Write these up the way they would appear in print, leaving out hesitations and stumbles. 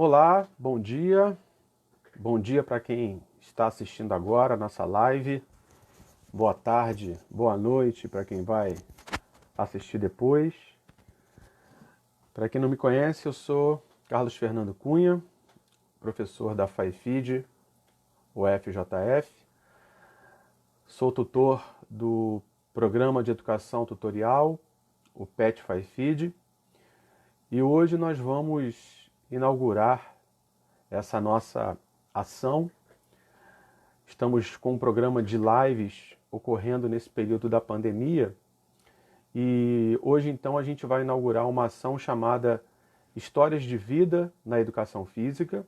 Olá, bom dia. Bom dia para quem está assistindo agora a nossa live. Boa tarde, boa noite para quem vai assistir depois. Para quem não me conhece, eu sou Carlos Fernando Cunha, professor da FAIFID, UFJF. Sou tutor do Programa de Educação Tutorial, o PET FAIFID. E hoje nós vamos inaugurar essa nossa ação. Estamos com um programa de lives ocorrendo nesse período da pandemia e hoje então a gente vai inaugurar uma ação chamada Histórias de Vida na Educação Física,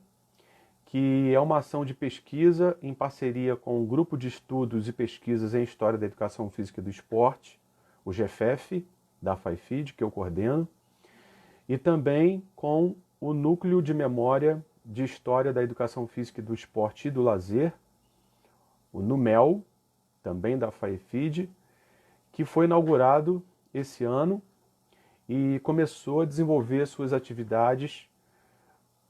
que é uma ação de pesquisa em parceria com o Grupo de Estudos e Pesquisas em História da Educação Física e do Esporte, o GEFEF, da FAIFID, que eu coordeno, e também com o Núcleo de Memória de História da Educação Física e do Esporte e do Lazer, o NUMEL, também da FAIFID, que foi inaugurado esse ano e começou a desenvolver suas atividades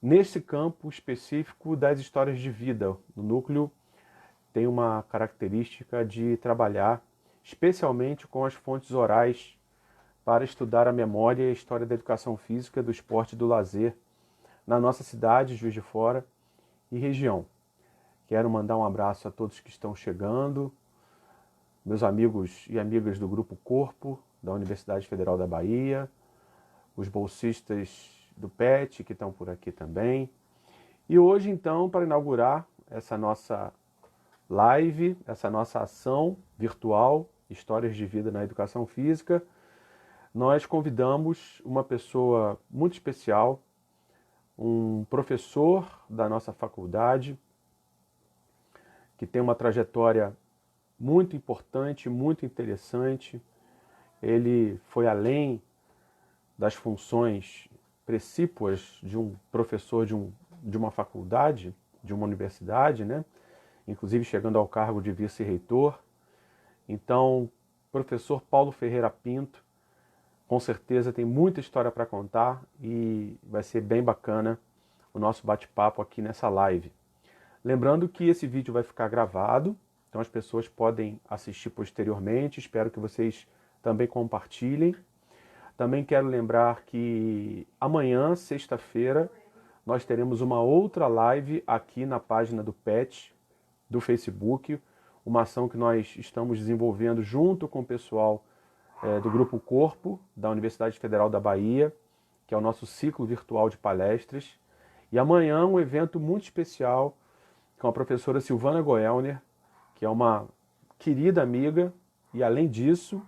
nesse campo específico das histórias de vida. O núcleo tem uma característica de trabalhar especialmente com as fontes orais para estudar a memória e a história da educação física, do esporte e do lazer na nossa cidade, Juiz de Fora e região. Quero mandar um abraço a todos que estão chegando, meus amigos e amigas do Grupo Corpo, da Universidade Federal da Bahia, os bolsistas do PET, que estão por aqui também. E hoje, então, para inaugurar essa nossa live, essa nossa ação virtual, Histórias de Vida na Educação Física, nós convidamos uma pessoa muito especial, um professor da nossa faculdade, que tem uma trajetória muito importante, muito interessante. Ele foi além das funções precípuas de um professor de uma faculdade, de uma universidade, né? Inclusive chegando ao cargo de vice-reitor. Então, professor Paulo Ferreira Pinto, com certeza tem muita história para contar e vai ser bem bacana o nosso bate-papo aqui nessa live. Lembrando que esse vídeo vai ficar gravado, então as pessoas podem assistir posteriormente, espero que vocês também compartilhem. Também quero lembrar que amanhã, sexta-feira, nós teremos uma outra live aqui na página do PET, do Facebook, uma ação que nós estamos desenvolvendo junto com o pessoal do Grupo Corpo, da Universidade Federal da Bahia, que é o nosso ciclo virtual de palestras. E amanhã um evento muito especial com a professora Silvana Goelner, que é uma querida amiga e, além disso,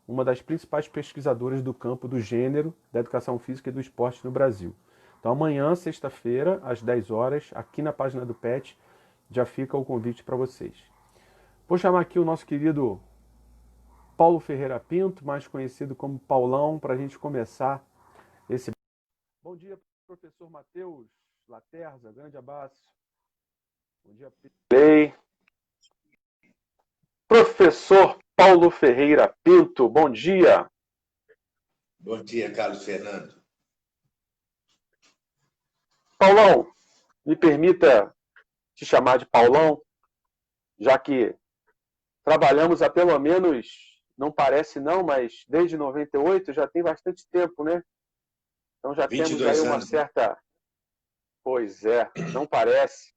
uma das principais pesquisadoras do campo do gênero, da educação física e do esporte no Brasil. Então amanhã, sexta-feira, às 10 horas, aqui na página do PET, já fica o convite para vocês. Vou chamar aqui o nosso querido Paulo Ferreira Pinto, mais conhecido como Paulão, para a gente começar esse... Bom dia, professor Matheus Laterza, grande abraço. Bom dia, Play. Professor Paulo Ferreira Pinto, bom dia. Bom dia, Carlos Fernando. Paulão, me permita te chamar de Paulão, já que trabalhamos há pelo menos, não parece não, mas desde 98 já tem bastante tempo, né? Então já temos aí uma anos, certa... Pois é, não parece.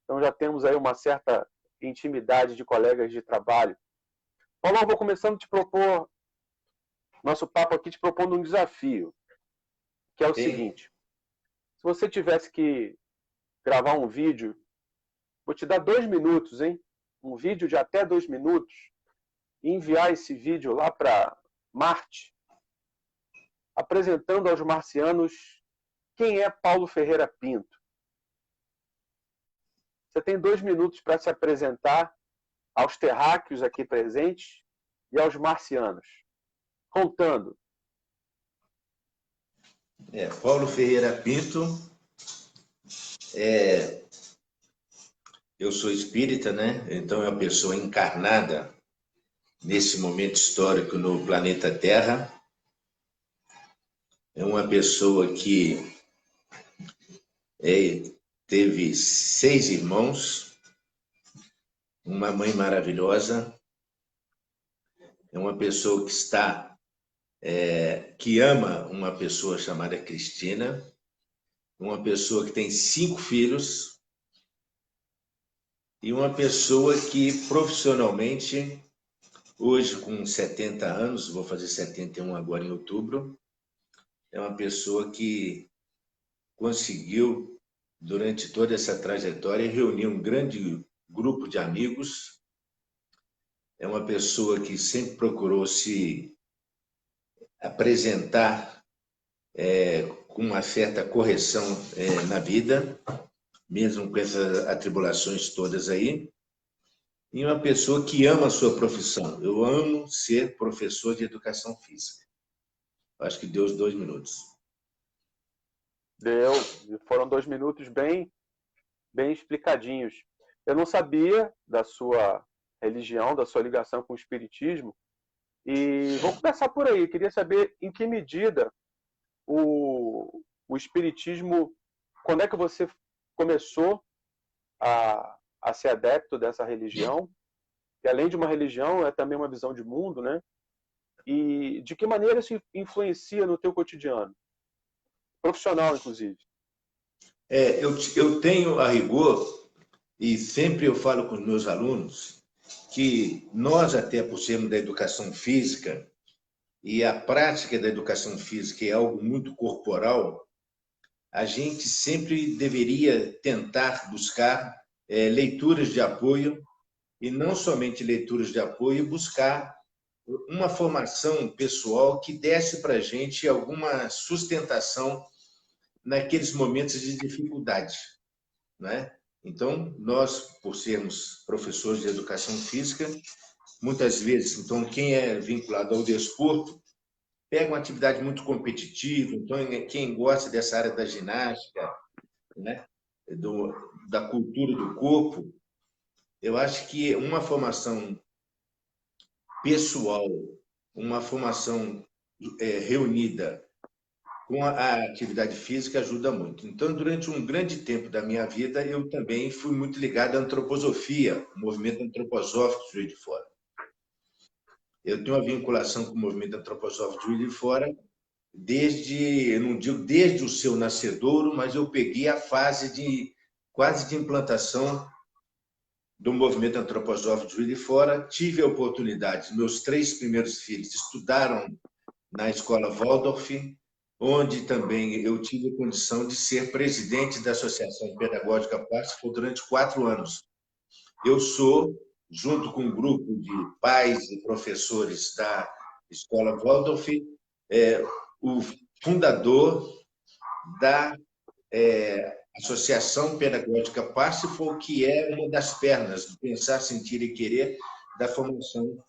Então já temos aí uma certa intimidade de colegas de trabalho. Paulão, vou começando a te propor, nosso papo aqui te propondo um desafio, que é o seguinte: se você tivesse que gravar um vídeo, vou te dar 2 minutos, hein? Um vídeo de até 2 minutos, e enviar esse vídeo lá para Marte, apresentando aos marcianos quem é Paulo Ferreira Pinto. Você tem 2 minutos para se apresentar aos terráqueos aqui presentes e aos marcianos. Contando. Paulo Ferreira Pinto, eu sou espírita, né? Então é uma pessoa encarnada nesse momento histórico no planeta Terra. É uma pessoa que teve 6 irmãos, uma mãe maravilhosa, é uma pessoa que ama uma pessoa chamada Cristina, uma pessoa que tem 5 filhos e uma pessoa que profissionalmente, hoje com 70 anos, vou fazer 71 agora em outubro, é uma pessoa que conseguiu, durante toda essa trajetória, reunir um grande grupo de amigos. É uma pessoa que sempre procurou se apresentar com uma certa correção na vida, mesmo com essas atribulações todas aí. E uma pessoa que ama a sua profissão. Eu amo ser professor de educação física. Acho que deu os 2 minutos. Deu. Foram 2 minutos bem explicadinhos. Eu não sabia da sua religião, da sua ligação com o espiritismo, e vou começar por aí. Queria saber em que medida o espiritismo, quando é que você começou a ser adepto dessa religião, que além de uma religião é também uma visão de mundo, né? E de que maneira isso influencia no teu cotidiano, profissional inclusive? Eu tenho a rigor, e sempre eu falo com os meus alunos, que nós, até por sermos da educação física, e a prática da educação física é algo muito corporal, a gente sempre deveria tentar buscar leituras de apoio, e não somente leituras de apoio, buscar uma formação pessoal que desse para a gente alguma sustentação naqueles momentos de dificuldade, né? Então, nós, por sermos professores de educação física, muitas vezes, então, quem é vinculado ao desporto, pega uma atividade muito competitiva, então, quem gosta dessa área da ginástica, né? Da cultura do corpo, eu acho que uma formação pessoal, uma formação reunida com a atividade física ajuda muito. Então, durante um grande tempo da minha vida, eu também fui muito ligado à antroposofia, o movimento antroposófico de Juiz de Fora. Eu tenho uma vinculação com o movimento antroposófico de Juiz de Fora eu não digo desde o seu nascedouro, mas eu peguei a fase quase de implantação do movimento antroposófico de Juiz de Fora. Tive a oportunidade, meus 3 primeiros filhos estudaram na escola Waldorf, onde também eu tive a condição de ser presidente da Associação Pedagógica Parsifal durante 4 anos. Eu sou, junto com um grupo de pais e professores da escola Waldorf, o fundador da Associação Pedagógica Parsifal, que é uma das pernas do Pensar, Sentir e Querer da formação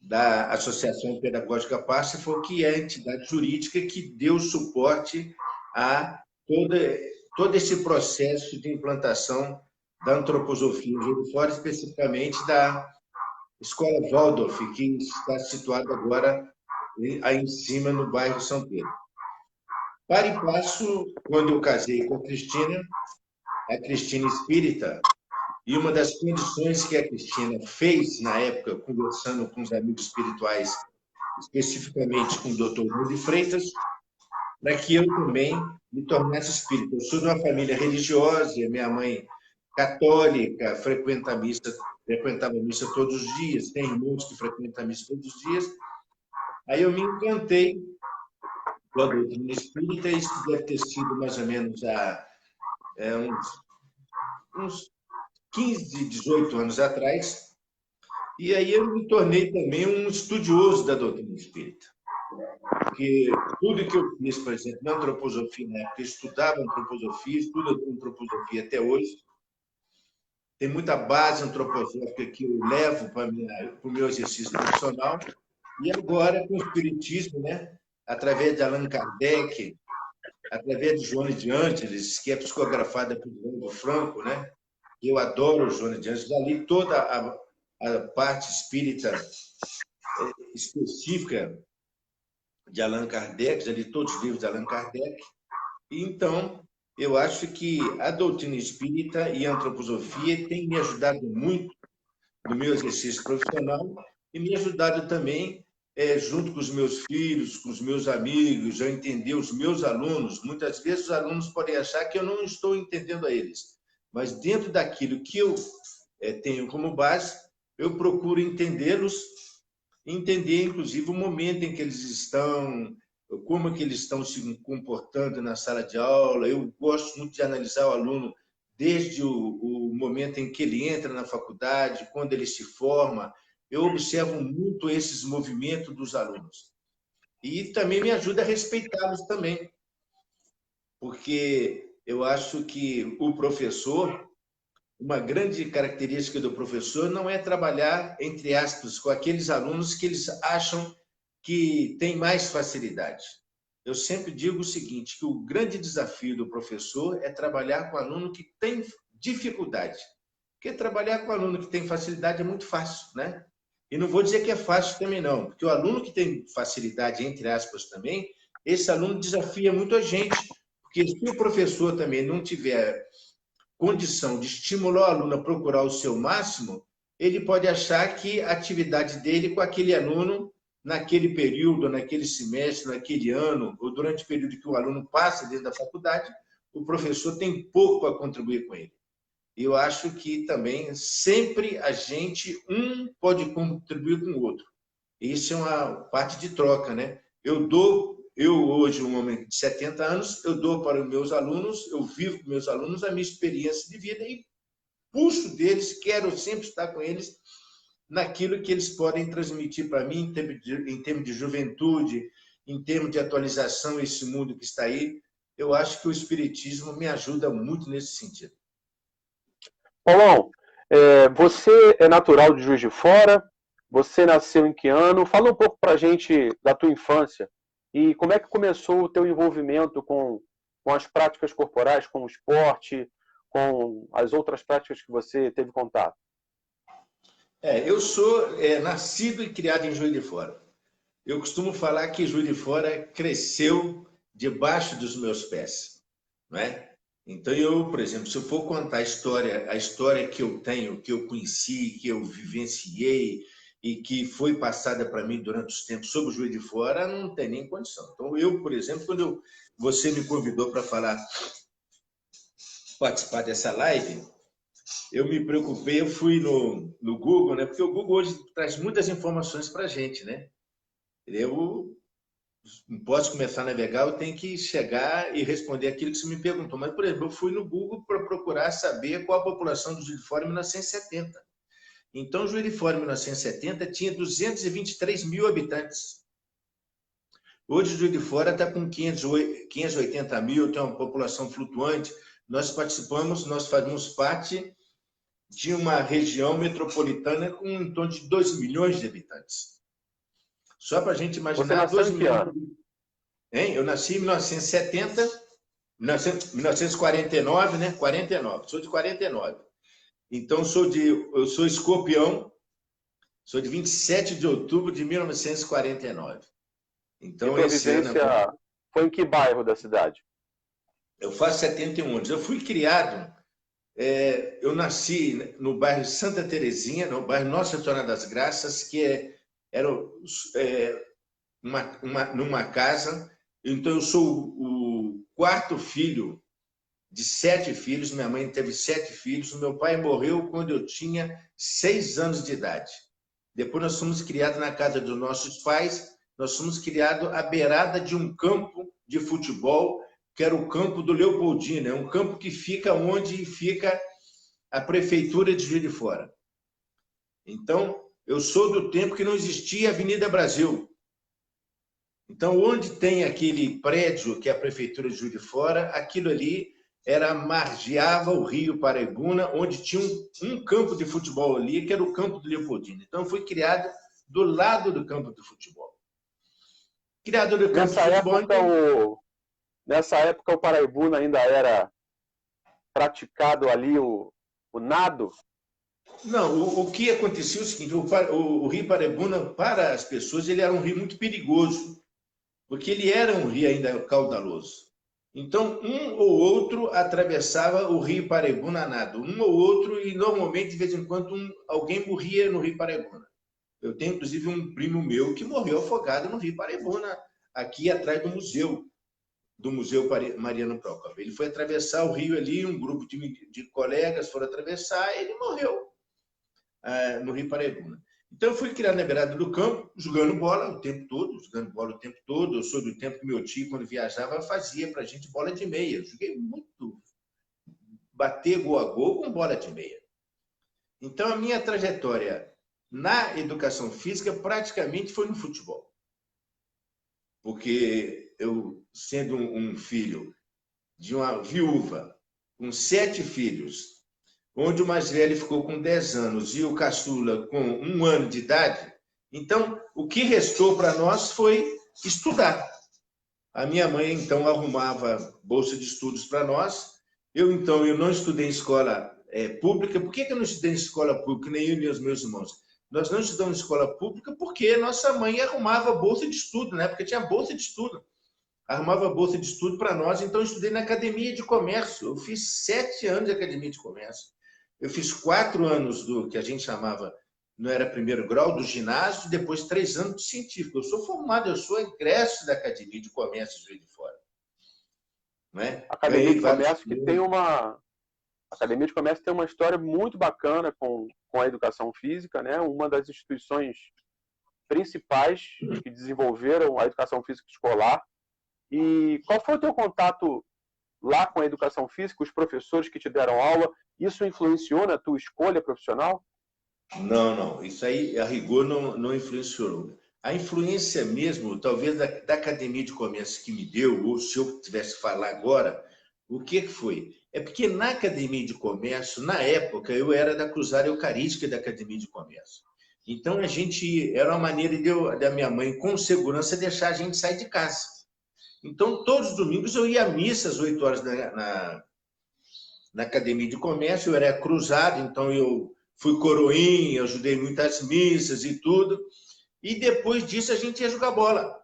da Associação Pedagógica Parsifal, que é a entidade jurídica que deu suporte a todo esse processo de implantação da antroposofia em Juiz de Fora, especificamente da Escola Waldorf, que está situada agora aí em cima, no bairro São Pedro. Para e passo, quando eu casei com a Cristina espírita, e uma das condições que a Cristina fez na época, conversando com os amigos espirituais, especificamente com o Dr. Rui Freitas, para que eu também me tornasse espírita. Eu sou de uma família religiosa, minha mãe católica, frequentava a missa todos os dias, tem irmãos que frequentam a missa todos os dias. Aí eu me encantei com a doutrina espírita, isso deve ter sido mais ou menos há uns 15, 18 anos atrás, e aí eu me tornei também um estudioso da doutrina espírita. Porque tudo que eu fiz, por exemplo, na antroposofia, na época, eu estudava antroposofia, estudo antroposofia até hoje, tem muita base antroposófica que eu levo para o meu exercício profissional, e agora com o espiritismo, né? Através de Allan Kardec, através de Joana de Ângeles, que é psicografada por João Franco, né? Eu adoro Joana de Ângeles, ali toda a parte espírita específica de Allan Kardec, já li todos os livros de Allan Kardec, e então eu acho que a doutrina espírita e a antroposofia têm me ajudado muito no meu exercício profissional e me ajudado também, junto com os meus filhos, com os meus amigos, a entender os meus alunos. Muitas vezes os alunos podem achar que eu não estou entendendo a eles, mas dentro daquilo que eu tenho como base, eu procuro entendê-los, entender, inclusive, o momento em que eles estão, como é que eles estão se comportando na sala de aula. Eu gosto muito de analisar o aluno desde o momento em que ele entra na faculdade, quando ele se forma. Eu observo muito esses movimentos dos alunos. E também me ajuda a respeitá-los também, porque eu acho que o professor, uma grande característica do professor não é trabalhar, entre aspas, com aqueles alunos que eles acham que têm mais facilidade. Eu sempre digo o seguinte, que o grande desafio do professor é trabalhar com aluno que tem dificuldade. Porque trabalhar com aluno que tem facilidade é muito fácil, né? E não vou dizer que é fácil também não, porque o aluno que tem facilidade, entre aspas, também, esse aluno desafia muito a gente, porque se o professor também não tiver condição de estimular o aluno a procurar o seu máximo, ele pode achar que a atividade dele com aquele aluno, naquele período, naquele semestre, naquele ano, ou durante o período que o aluno passa dentro da faculdade, o professor tem pouco a contribuir com ele. E eu acho que também sempre a gente, um pode contribuir com o outro. Isso é uma parte de troca, né? Eu hoje, um homem de 70 anos, eu dou para os meus alunos, eu vivo com meus alunos a minha experiência de vida e puxo deles, quero sempre estar com eles naquilo que eles podem transmitir para mim em termos de juventude, em termos de atualização, esse mundo que está aí. Eu acho que o Espiritismo me ajuda muito nesse sentido. Paulão, você é natural de Juiz de Fora? Você nasceu em que ano? Fala um pouco para a gente da tua infância e como é que começou o teu envolvimento com as práticas corporais, com o esporte, com as outras práticas que você teve contato. Eu sou nascido e criado em Juiz de Fora. Eu costumo falar que Juiz de Fora cresceu debaixo dos meus pés, não é? Então, eu, por exemplo, se eu for contar a história que eu tenho, que eu conheci, que eu vivenciei e que foi passada para mim durante os tempos sobre o Juiz de Fora, não tem nem condição. Então, eu, por exemplo, quando você me convidou para participar dessa live, eu me preocupei, eu fui no Google, né? Porque o Google hoje traz muitas informações para a gente, né? Eu não posso começar a navegar, eu tenho que chegar e responder aquilo que você me perguntou. Mas, por exemplo, eu fui no Google para procurar saber qual a população do Juiz de Fora em 1970. Então, Juiz de Fora em 1970 tinha 223 mil habitantes. Hoje, Juiz de Fora está com 580 mil, tem uma população flutuante. Nós fazemos parte de uma região metropolitana com em torno de 2 milhões de habitantes. Só para a gente imaginar... Você nasceu em que ano? Eu nasci em 1970, 1949, né? 49, sou de 49. Então, eu sou escorpião, sou de 27 de outubro de 1949. Então, esse ano... Foi em que bairro da cidade? Eu faço 71 anos. Eu fui criado... eu nasci no bairro Santa Terezinha, no bairro Nossa Senhora das Graças, que era numa casa. Então, eu sou o quarto filho de 7 filhos. Minha mãe teve 7 filhos. O meu pai morreu quando eu tinha 6 anos de idade. Depois, nós fomos criados na casa dos nossos pais. Nós fomos criados à beirada de um campo de futebol, que era o campo do Leopoldina. É um campo que fica onde fica a prefeitura de Juiz de Fora. Então, eu sou do tempo que não existia Avenida Brasil. Então, onde tem aquele prédio que é a prefeitura de Juiz de Fora, aquilo ali margeava o Rio Paraibuna, onde tinha um campo de futebol ali, que era o campo do Leopoldina. Então, eu fui criado do lado do campo de futebol. Criado do campo de futebol... Nessa época, o Paraibuna ainda era praticado ali o nado? Não, o que acontecia é o seguinte, o Rio Paraibuna, para as pessoas, ele era um rio muito perigoso, porque ele era um rio ainda caudaloso. Então, um ou outro atravessava o Rio Paraibuna a nado, um ou outro, e normalmente, de vez em quando, alguém morria no Rio Paraibuna. Eu tenho, inclusive, um primo meu que morreu afogado no Rio Paraibuna, aqui atrás do Museu Mariano Procópio. Ele foi atravessar o rio ali, um grupo de colegas foram atravessar, e ele morreu no Rio Paraibuna. Então, eu fui criado na beirada do campo, jogando bola o tempo todo, jogando bola o tempo todo. Eu sou do tempo que meu tio, quando viajava, fazia para a gente bola de meia. Eu joguei muito, bater gol a gol com bola de meia. Então, a minha trajetória na educação física praticamente foi no futebol. Porque eu, sendo um filho de uma viúva com 7 filhos, onde o mais velho ficou com 10 anos e o caçula com 1 ano de idade, então o que restou para nós foi estudar. A minha mãe, então, arrumava bolsa de estudos para nós. Eu não estudei em escola pública. Por que eu não estudei em escola pública, nem eu nem os meus irmãos? Nós não estudamos em escola pública porque nossa mãe arrumava bolsa de estudo, na época tinha bolsa de estudo. Arrumava bolsa de estudo para nós, então eu estudei na Academia de Comércio. Eu fiz 7 anos de Academia de Comércio. Eu fiz 4 anos do que a gente chamava, não era primeiro grau, do ginásio, depois 3 anos de científico. Eu sou formado, eu sou egresso da Academia de Comércio de Juiz de Fora. Né? Academia de Comércio que tem uma... A Academia de Comércio tem uma história muito bacana com a educação física, né? Uma das instituições principais que desenvolveram a educação física escolar. E qual foi o teu contato lá com a educação física, os professores que te deram aula? Isso influenciou na tua escolha profissional? Não. Isso aí, a rigor, não influenciou. A influência mesmo, talvez, da Academia de Comércio que me deu, ou se eu tivesse que falar agora, o que foi? É porque na Academia de Comércio, na época, eu era da Cruzada Eucarística da Academia de Comércio. Então, era uma maneira da minha mãe, com segurança, deixar a gente sair de casa. Então, todos os domingos eu ia à missa às 8 horas na Academia de Comércio, eu era cruzado, então eu fui coroinha, ajudei muitas missas e tudo. E depois disso a gente ia jogar bola.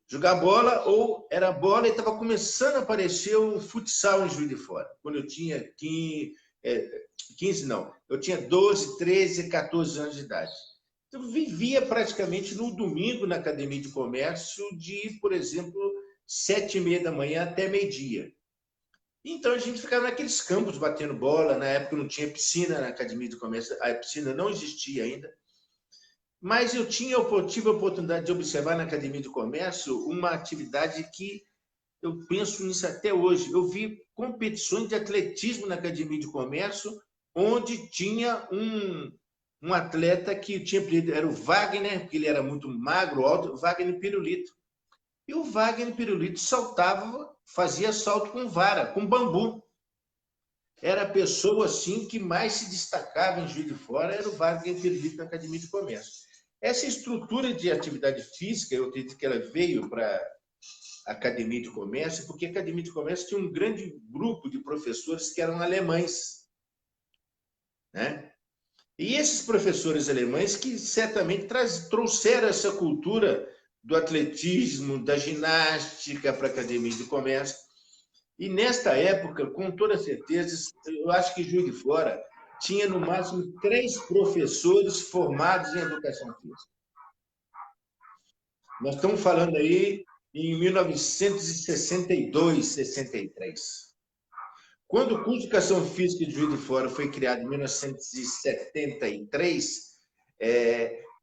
Jogar bola, ou era bola, e estava começando a aparecer o futsal em Juiz de Fora. Quando eu tinha 15 não. Eu tinha 12, 13, 14 anos de idade. Eu vivia praticamente no domingo na Academia de Comércio de, por exemplo, 7h30 da manhã até meio-dia. Então a gente ficava naqueles campos batendo bola. Na época não tinha piscina na Academia de Comércio, a piscina não existia ainda. Mas eu tive a oportunidade de observar na Academia de Comércio uma atividade que eu penso nisso até hoje. Eu vi competições de atletismo na Academia de Comércio, onde tinha um atleta que tinha era o Wagner, porque ele era muito magro, alto, Wagner Pirulito. E o Wagner Pirulito saltava, fazia salto com vara, com bambu. Era a pessoa assim que mais se destacava em Juiz de Fora, era o Wagner Pirulito na Academia de Comércio. Essa estrutura de atividade física, eu acredito que ela veio para a Academia de Comércio, porque a Academia de Comércio tinha um grande grupo de professores que eram alemães, né? E esses professores alemães que certamente trouxeram essa cultura do atletismo, da ginástica para a Academia de Comércio. E nesta época, com toda certeza, eu acho que Juiz de Fora tinha no máximo 3 professores formados em educação física. Nós estamos falando aí em 1962, 63. Quando o curso de Educação Física de Juiz de Fora foi criado em 1973,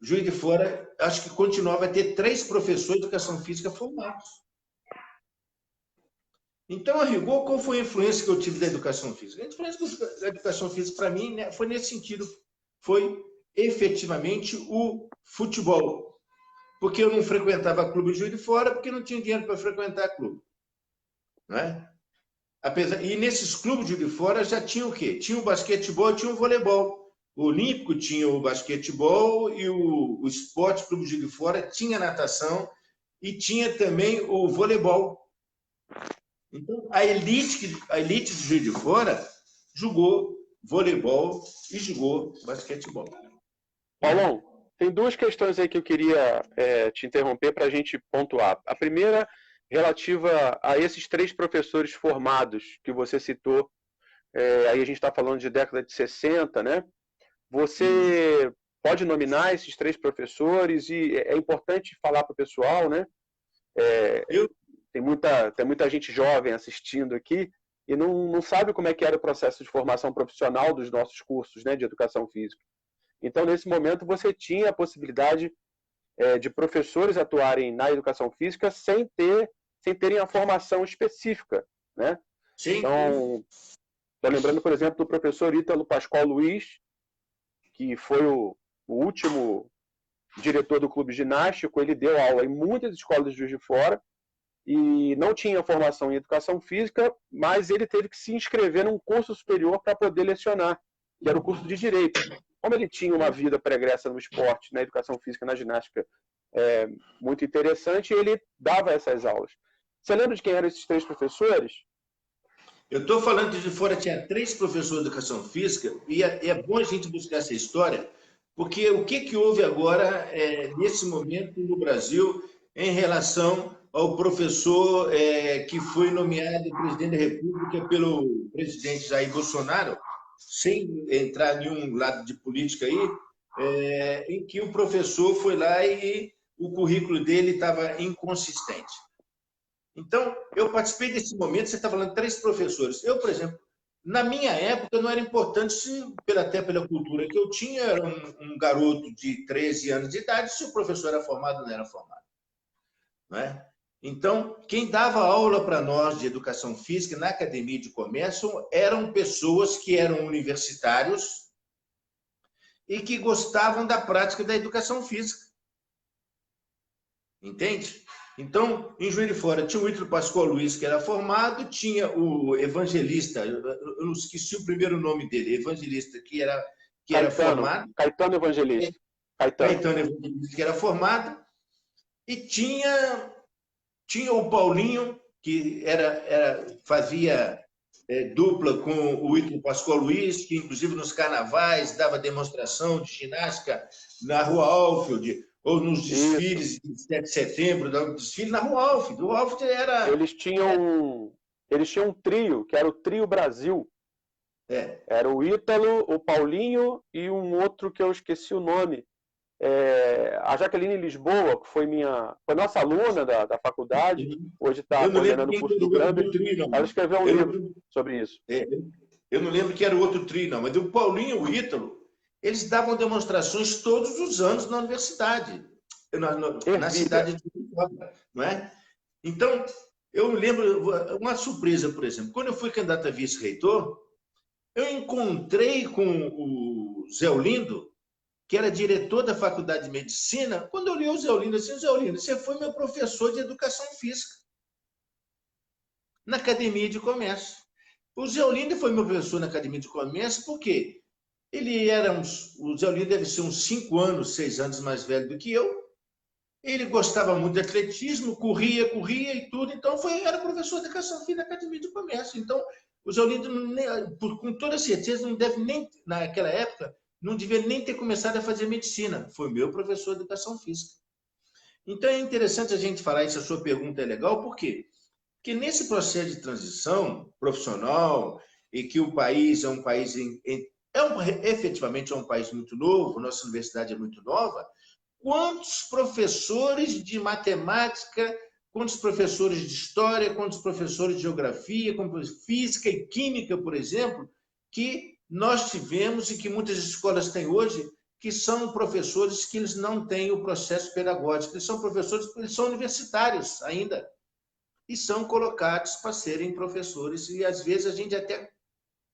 Juiz de Fora, acho que continuava a ter 3 professores de Educação Física formados. Então, a rigor, qual foi a influência que eu tive da Educação Física? A influência da Educação Física, para mim, né, foi nesse sentido. Foi, efetivamente, o futebol. Porque eu não frequentava clube de Juiz de Fora, porque não tinha dinheiro para frequentar clube. Não é? E nesses clubes de Juiz de Fora já tinha o quê? Tinha o basquetebol e tinha o voleibol. O Olímpico tinha o basquetebol e o Esporte Clube de Juiz de Fora tinha natação e tinha também o voleibol. Então, a elite de Juiz de Fora jogou voleibol e jogou basquetebol. Paulão, tem 2 questões aí que eu queria te interromper para a gente pontuar. A primeira relativa a esses 3 professores formados que você citou. Aí a gente está falando de década de 60, né? Você pode nominar esses 3 professores e é importante falar para o pessoal, né? Tem muita gente jovem assistindo aqui e não sabe como é que era o processo de formação profissional dos nossos cursos, né, de educação física. Então, nesse momento, você tinha a possibilidade de professores atuarem na educação física sem terem a formação específica, né? Sim. Então, estou lembrando, por exemplo, do professor Ítalo Pascoal Luiz, que foi o último diretor do clube ginástico. Ele deu aula em muitas escolas de Juiz de Fora e não tinha formação em educação física, mas ele teve que se inscrever num curso superior para poder lecionar, que era o curso de Direito. Como ele tinha uma vida pregressa no esporte, na educação física, na ginástica, muito interessante, ele dava essas aulas. Você lembra de quem eram esses 3 professores? Eu estou falando de Fora, tinha 3 professores de educação física, e é bom a gente buscar essa história, porque o que houve agora, nesse momento, no Brasil, em relação ao professor que foi nomeado presidente da República pelo presidente Jair Bolsonaro, sem entrar em nenhum lado de política aí, em que o professor foi lá e o currículo dele estava inconsistente. Então, eu participei desse momento, você está falando de 3 professores. Eu, por exemplo, na minha época, não era importante, até pela cultura que eu tinha, era um garoto de 13 anos de idade, se o professor era formado ou não era formado. Não é? Então, quem dava aula para nós de educação física na Academia de Comércio eram pessoas que eram universitários e que gostavam da prática da educação física. Entende? Então, em Juiz de Fora, tinha o Ítalo Pascoal Luiz, que era formado, tinha o evangelista, eu não esqueci o primeiro nome dele, evangelista, que era formado. Caetano Evangelista. Caetano Evangelista, que era formado, e tinha o Paulinho, que fazia dupla com o Ítalo Pascoal Luiz, que inclusive nos carnavais dava demonstração de ginástica na Rua Alfield, ou nos desfiles de 7 de setembro, desfile na Rua Alfield. O Alfield era... Eles tinham um trio, que era o Trio Brasil. Era o Ítalo, o Paulinho e um outro que eu esqueci o nome. A Jaqueline Lisboa, que foi nossa aluna da faculdade, hoje está coordenando o curso do Gramber, ela escreveu um livro sobre isso. Eu não lembro que era o outro trio, não, mas o Paulinho e o Ítalo, eles davam demonstrações todos os anos na universidade, na cidade de Vitória, não é? Então, eu lembro uma surpresa, por exemplo, quando eu fui candidato a vice-reitor, eu encontrei com o Zé Olindo, que era diretor da Faculdade de Medicina. Quando eu li o Zé Olindo, assim, Zé Olindo, você foi meu professor de Educação Física na Academia de Comércio. O Zé Olindo foi meu professor na Academia de Comércio porque o Zé Olindo deve ser uns 5 anos, 6 anos mais velho do que eu. Ele gostava muito de atletismo, corria e tudo, então era professor de Educação Física na Academia de Comércio. Então, o Zé Olindo, com toda certeza, não deve nem, naquela época, não devia nem ter começado a fazer medicina. Foi meu professor de Educação Física. Então, é interessante a gente falar isso, a sua pergunta é legal, por quê? Porque nesse processo de transição profissional, e que o país é um país, efetivamente é um país muito novo, nossa universidade é muito nova, quantos professores de matemática, quantos professores de história, quantos professores de geografia, física e química, por exemplo, que nós tivemos e que muitas escolas têm hoje, que são professores que eles não têm o processo pedagógico, eles são professores, eles são universitários ainda, e são colocados para serem professores, e às vezes a gente até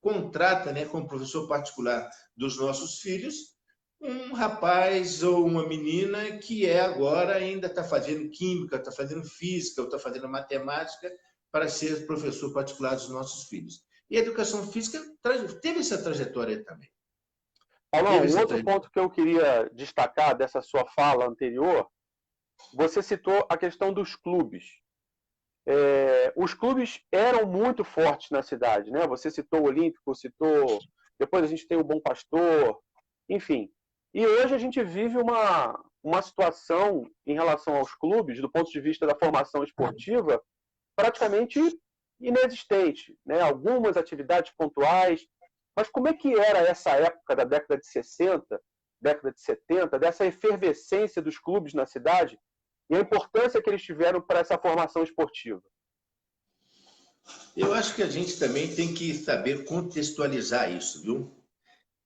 contrata, né, como professor particular dos nossos filhos, um rapaz ou uma menina que agora ainda está fazendo química, está fazendo física, ou está fazendo matemática, para ser professor particular dos nossos filhos. E a educação física teve essa trajetória também. Paulão, um outro ponto que eu queria destacar dessa sua fala anterior, você citou a questão dos clubes. Os clubes eram muito fortes na cidade, né? Você citou o Olímpico, depois a gente tem o Bom Pastor, enfim. E hoje a gente vive uma uma situação em relação aos clubes, do ponto de vista da formação esportiva, praticamente inexistente, né? Algumas atividades pontuais, mas como é que era essa época da década de 60, década de 70, dessa efervescência dos clubes na cidade e a importância que eles tiveram para essa formação esportiva? Eu acho que a gente também tem que saber contextualizar isso, viu?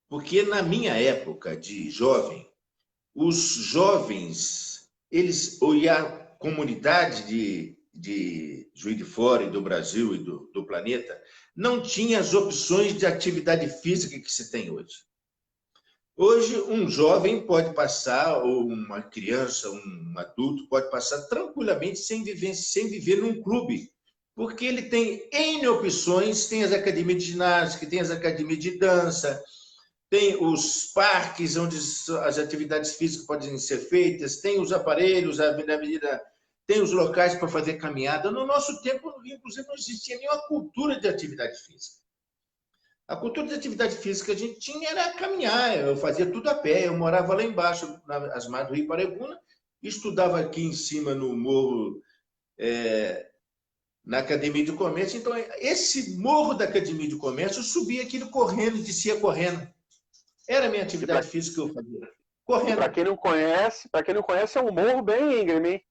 Porque na minha época de jovem, os jovens, e a comunidade de Juiz de Fora e do Brasil e do planeta, não tinha as opções de atividade física que se tem hoje. Hoje, um jovem pode passar, ou uma criança, um adulto, pode passar tranquilamente sem viver num clube, porque ele tem N opções, tem as academias de ginástica, tem as academias de dança, tem os parques onde as atividades físicas podem ser feitas, tem os aparelhos, tem os locais para fazer caminhada. No nosso tempo, inclusive, não existia nenhuma cultura de atividade física. A cultura de atividade física que a gente tinha era caminhar, eu fazia tudo a pé, eu morava lá embaixo, nas margens do Rio Paraibuna, estudava aqui em cima no morro, na Academia de Comércio. Então, esse morro da Academia de Comércio, eu subia aquilo correndo, descia correndo. Era a minha atividade física que eu fazia. Correndo. Para quem não conhece, é um morro bem íngreme, hein?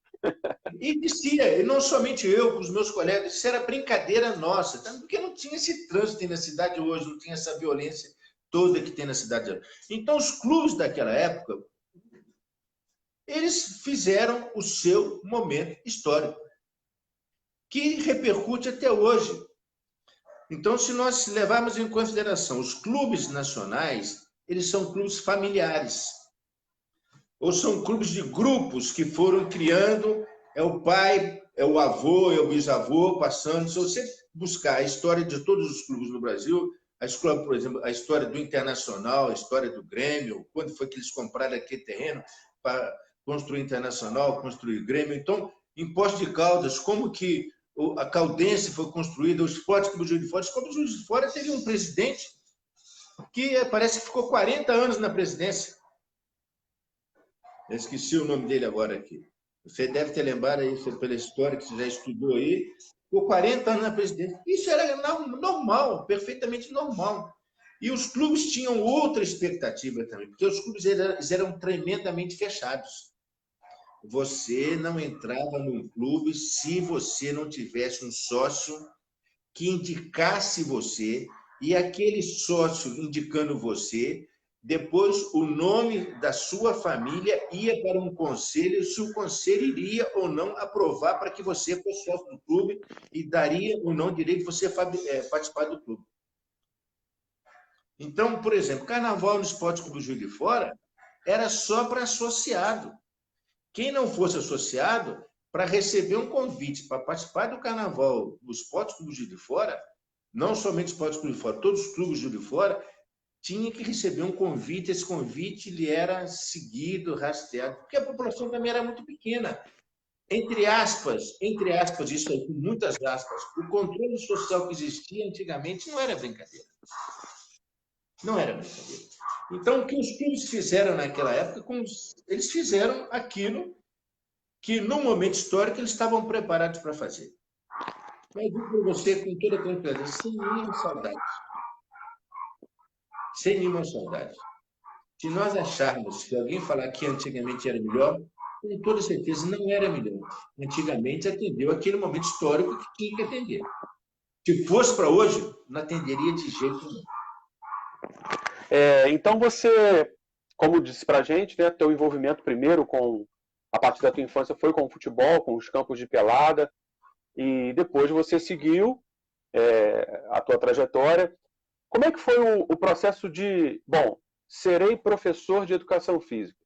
E descia, e não somente eu, com os meus colegas, isso era brincadeira nossa, porque não tinha esse trânsito que tem na cidade hoje, não tinha essa violência toda que tem na cidade hoje. Então, os clubes daquela época, eles fizeram o seu momento histórico, que repercute até hoje. Então, se nós levarmos em consideração os clubes nacionais, eles são clubes familiares, ou são clubes de grupos que foram criando, é o pai, é o avô, é o bisavô passando. Se você buscar a história de todos os clubes no Brasil, a escola, por exemplo, a história do Internacional, a história do Grêmio, quando foi que eles compraram aquele terreno para construir Internacional, construir Grêmio. Então, em Poços de Caldas, como que a Caldense foi construída, o Esporte Clube Juiz de Fora. O Esporte Clube Juiz de Fora teve um presidente que parece que ficou 40 anos na presidência. Eu esqueci o nome dele agora aqui. Você deve ter lembrado aí, pela história que você já estudou aí, ficou 40 anos na presidência. Isso era normal, perfeitamente normal. E os clubes tinham outra expectativa também, porque os clubes eram tremendamente fechados. Você não entrava num clube se você não tivesse um sócio que indicasse você, e aquele sócio indicando você, depois o nome da sua família ia para um conselho, se o conselho iria ou não aprovar para que você fosse sócio do clube e daria ou não direito de você participar do clube. Então, por exemplo, Carnaval no Esporte Clube Juiz de Fora era só para associado. Quem não fosse associado, para receber um convite para participar do Carnaval do Esporte Clube Juiz de Fora, não somente o Esporte Clube de Fora, todos os clubes Juiz de Fora, tinha que receber um convite, esse convite lhe era seguido, rastreado, porque a população também era muito pequena. Entre aspas, isso aí, com muitas aspas, o controle social que existia antigamente não era brincadeira. Não era brincadeira. Então, o que os clubes fizeram naquela época, eles fizeram aquilo que, no momento histórico, eles estavam preparados para fazer. Mas digo para você com toda tranquilidade, sem nenhuma saudade. Sem nenhuma saudade. Se nós acharmos que alguém falar que antigamente era melhor, com toda certeza não era melhor. Antigamente atendeu aquele momento histórico que tinha que atender. Se fosse para hoje, não atenderia de jeito nenhum. Então você, como disse para a gente, né, teu envolvimento primeiro a partir da tua infância foi com o futebol, com os campos de pelada, e depois você seguiu a tua trajetória. Como é que foi o processo de, serei professor de educação física?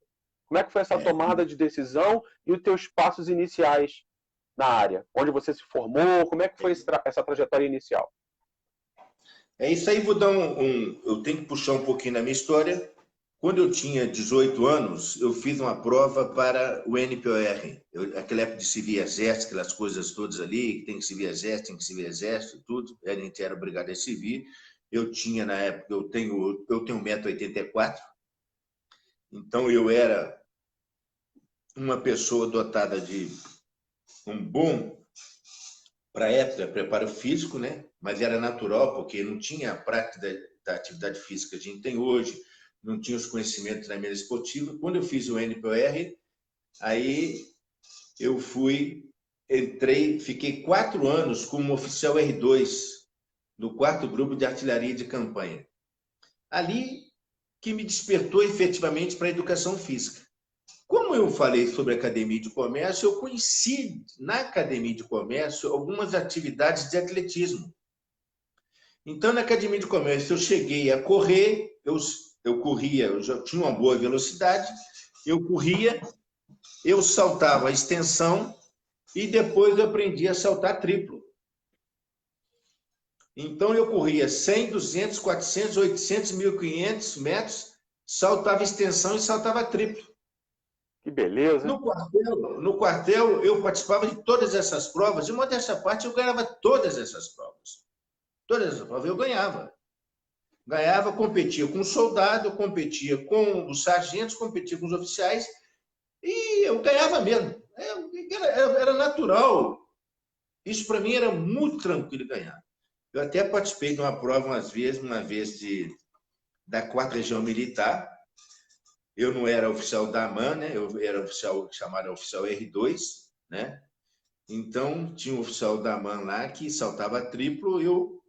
Como é que foi essa tomada de decisão e os teus passos iniciais na área? Onde você se formou? Como é que foi essa trajetória inicial? É isso aí, vou dar eu tenho que puxar um pouquinho na minha história. Quando eu tinha 18 anos, eu fiz uma prova para o NPOR. Aquela época de servir exército, aquelas coisas todas ali, que tem que servir exército, tem que servir exército, tudo. A gente era obrigado a servir. Eu tinha, na época, eu tenho 1,84 m, então eu era uma pessoa dotada de um bom, para a época, preparo físico, né? Mas era natural, porque não tinha a prática da atividade física que a gente tem hoje, não tinha os conhecimentos de treinamento esportivo. Quando eu fiz o NPR, aí eu entrei, fiquei 4 anos como oficial R2, no 4º grupo de artilharia de campanha. Ali que me despertou efetivamente para a educação física. Como eu falei sobre a Academia de Comércio, eu conheci na Academia de Comércio algumas atividades de atletismo. Então, na Academia de Comércio, eu cheguei a correr, eu corria, eu já tinha uma boa velocidade, eu corria, eu saltava a extensão e depois eu aprendi a saltar triplo. Então, eu corria 100, 200, 400, 800, 1.500 metros, saltava extensão e saltava triplo. Que beleza. No quartel, eu participava de todas essas provas, e uma dessa parte eu ganhava todas essas provas. Todas essas provas eu ganhava. Ganhava, competia com o soldado, competia com os sargentos, competia com os oficiais, e eu ganhava mesmo. Era natural. Isso para mim era muito tranquilo ganhar. Eu até participei de uma prova uma vez da 4ª Região Militar. Eu não era oficial da AMAN, né? Eu era oficial chamado oficial R2, né? Então, tinha um oficial da AMAN lá que saltava triplo,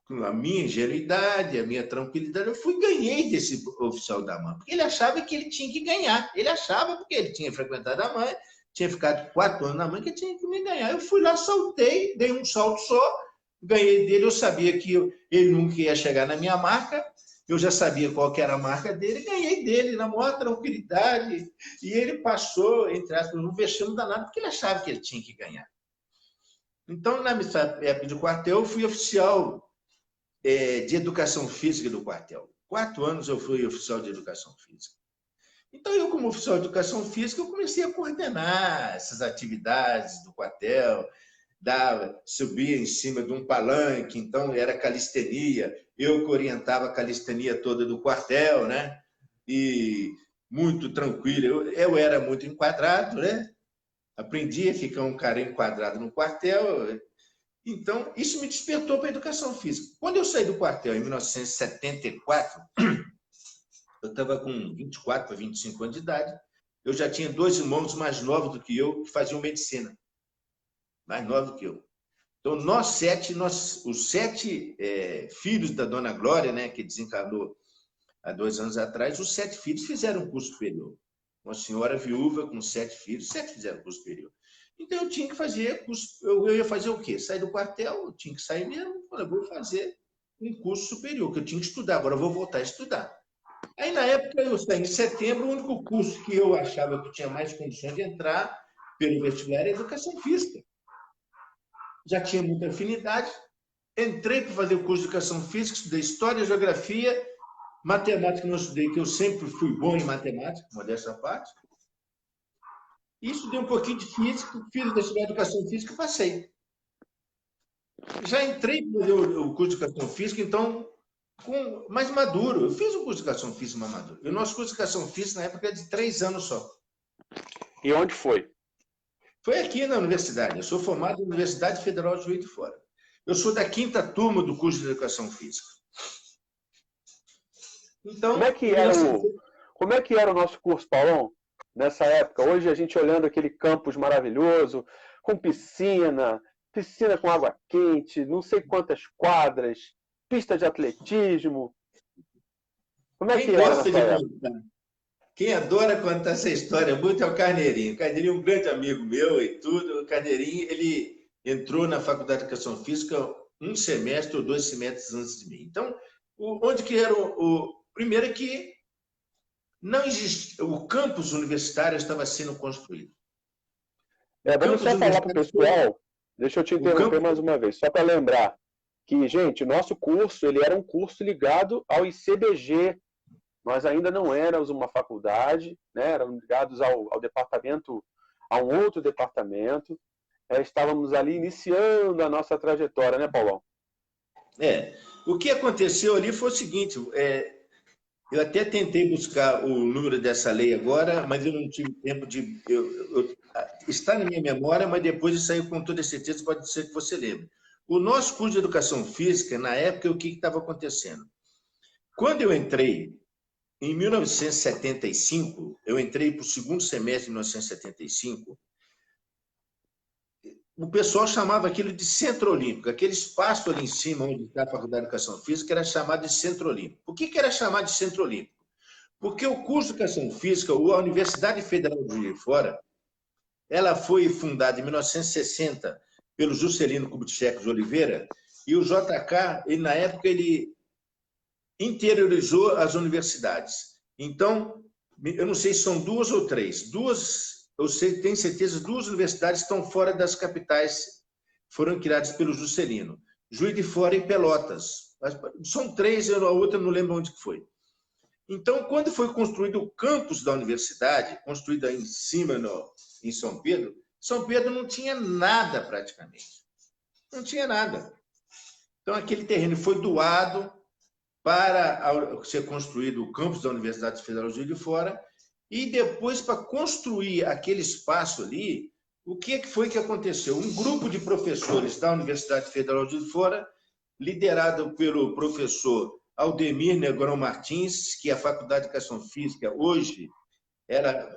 com a minha ingenuidade, a minha tranquilidade, eu ganhei desse oficial da AMAN, porque ele achava que ele tinha que ganhar. Ele achava, porque ele tinha frequentado a AMAN, tinha ficado 4 anos na AMAN, que ele tinha que me ganhar. Eu fui lá, saltei, dei um salto só, ganhei dele, eu sabia que ele nunca ia chegar na minha marca, eu já sabia qual que era a marca dele, ganhei dele na maior tranquilidade, e ele passou, entre aspas, no vexame danado, porque ele achava que ele tinha que ganhar. Então, na época de quartel, eu fui oficial de educação física do quartel. 4 anos eu fui oficial de educação física. Então, eu, como oficial de educação física, eu comecei a coordenar essas atividades do quartel, subia em cima de um palanque, então era calistenia, eu que orientava a calistenia toda do quartel, né? E muito tranquilo, eu era muito enquadrado, né? Aprendi a ficar um cara enquadrado no quartel, então isso me despertou para a educação física. Quando eu saí do quartel em 1974, eu estava com 24 para 25 anos de idade, eu já tinha 2 irmãos mais novos do que eu que faziam medicina, mais novos do que eu. Então, os 7 filhos da Dona Glória, né, que desencarnou há 2 anos atrás, os 7 filhos fizeram curso superior. Uma senhora viúva com 7 filhos, 7 fizeram curso superior. Então, eu tinha que fazer curso. Eu ia fazer o quê? Sair do quartel, eu tinha que sair mesmo, falei, vou fazer um curso superior, que eu tinha que estudar, agora eu vou voltar a estudar. Aí, na época, eu saí em setembro, o único curso que eu achava que tinha mais condições de entrar pelo vestibular era Educação Física. Já tinha muita afinidade, entrei para fazer o curso de Educação Física, estudei História, Geografia, Matemática não estudei, que eu sempre fui bom em matemática, modéstia à parte. E estudei um pouquinho de Física, fiz a Educação Física e passei. Já entrei para fazer o curso de Educação Física, então, mais maduro. Eu fiz o curso de Educação Física mais maduro. E o nosso curso de Educação Física, na época, era de 3 anos só. E onde foi? Foi aqui na universidade. Eu sou formado na Universidade Federal de Juiz de Fora. Eu sou da 5ª turma do curso de Educação Física. Então, como é que era o nosso curso, Paulão, nessa época? Hoje a gente olhando aquele campus maravilhoso, com piscina com água quente, não sei quantas quadras, pista de atletismo. Como é que era nessa época? Quem adora contar essa história muito é o Carneirinho. O Carneirinho é um grande amigo meu e tudo. O Carneirinho, ele entrou na Faculdade de Educação Física 1 semestre ou 2 semestres antes de mim. Então, onde que era primeiro é que não existia, o campus universitário estava sendo construído. Vamos só falar para o pessoal, deixa eu te interromper mais uma vez, só para lembrar que, gente, o nosso curso ele era um curso ligado ao ICBG. Nós ainda não éramos uma faculdade, né? Éramos ligados ao departamento, a um outro departamento. Estávamos ali iniciando a nossa trajetória, né, Paulão? O que aconteceu ali foi o seguinte, Eu até tentei buscar o número dessa lei agora, mas eu não tive tempo de... está na minha memória, mas depois isso aí, com toda certeza, pode ser que você lembre. O nosso curso de Educação Física, na época, o que estava acontecendo? Quando eu entrei, em 1975, eu entrei para o segundo semestre de 1975, o pessoal chamava aquilo de Centro Olímpico. Aquele espaço ali em cima, onde está a Faculdade de Educação Física, era chamado de Centro Olímpico. Por que era chamado de Centro Olímpico? Porque o curso de Educação Física, a Universidade Federal de Juiz de Fora, ela foi fundada em 1960 pelo Juscelino Kubitschek de Oliveira, e o JK, na época, ele interiorizou as universidades. Então, eu não sei se são duas ou três. Duas, eu sei, tenho certeza, duas universidades estão fora das capitais, foram criadas pelo Juscelino. Juiz de Fora e Pelotas. São três, a outra não lembro onde que foi. Então, quando foi construído o campus da universidade, construído aí em cima, em São Pedro não tinha nada praticamente. Não tinha nada. Então, aquele terreno foi doado para ser construído o campus da Universidade Federal de Juiz de Fora, e depois, para construir aquele espaço ali, o que foi que aconteceu? Um grupo de professores da Universidade Federal de Juiz de Fora, liderado pelo professor Aldemir Negrão Martins, que a Faculdade de Educação Física hoje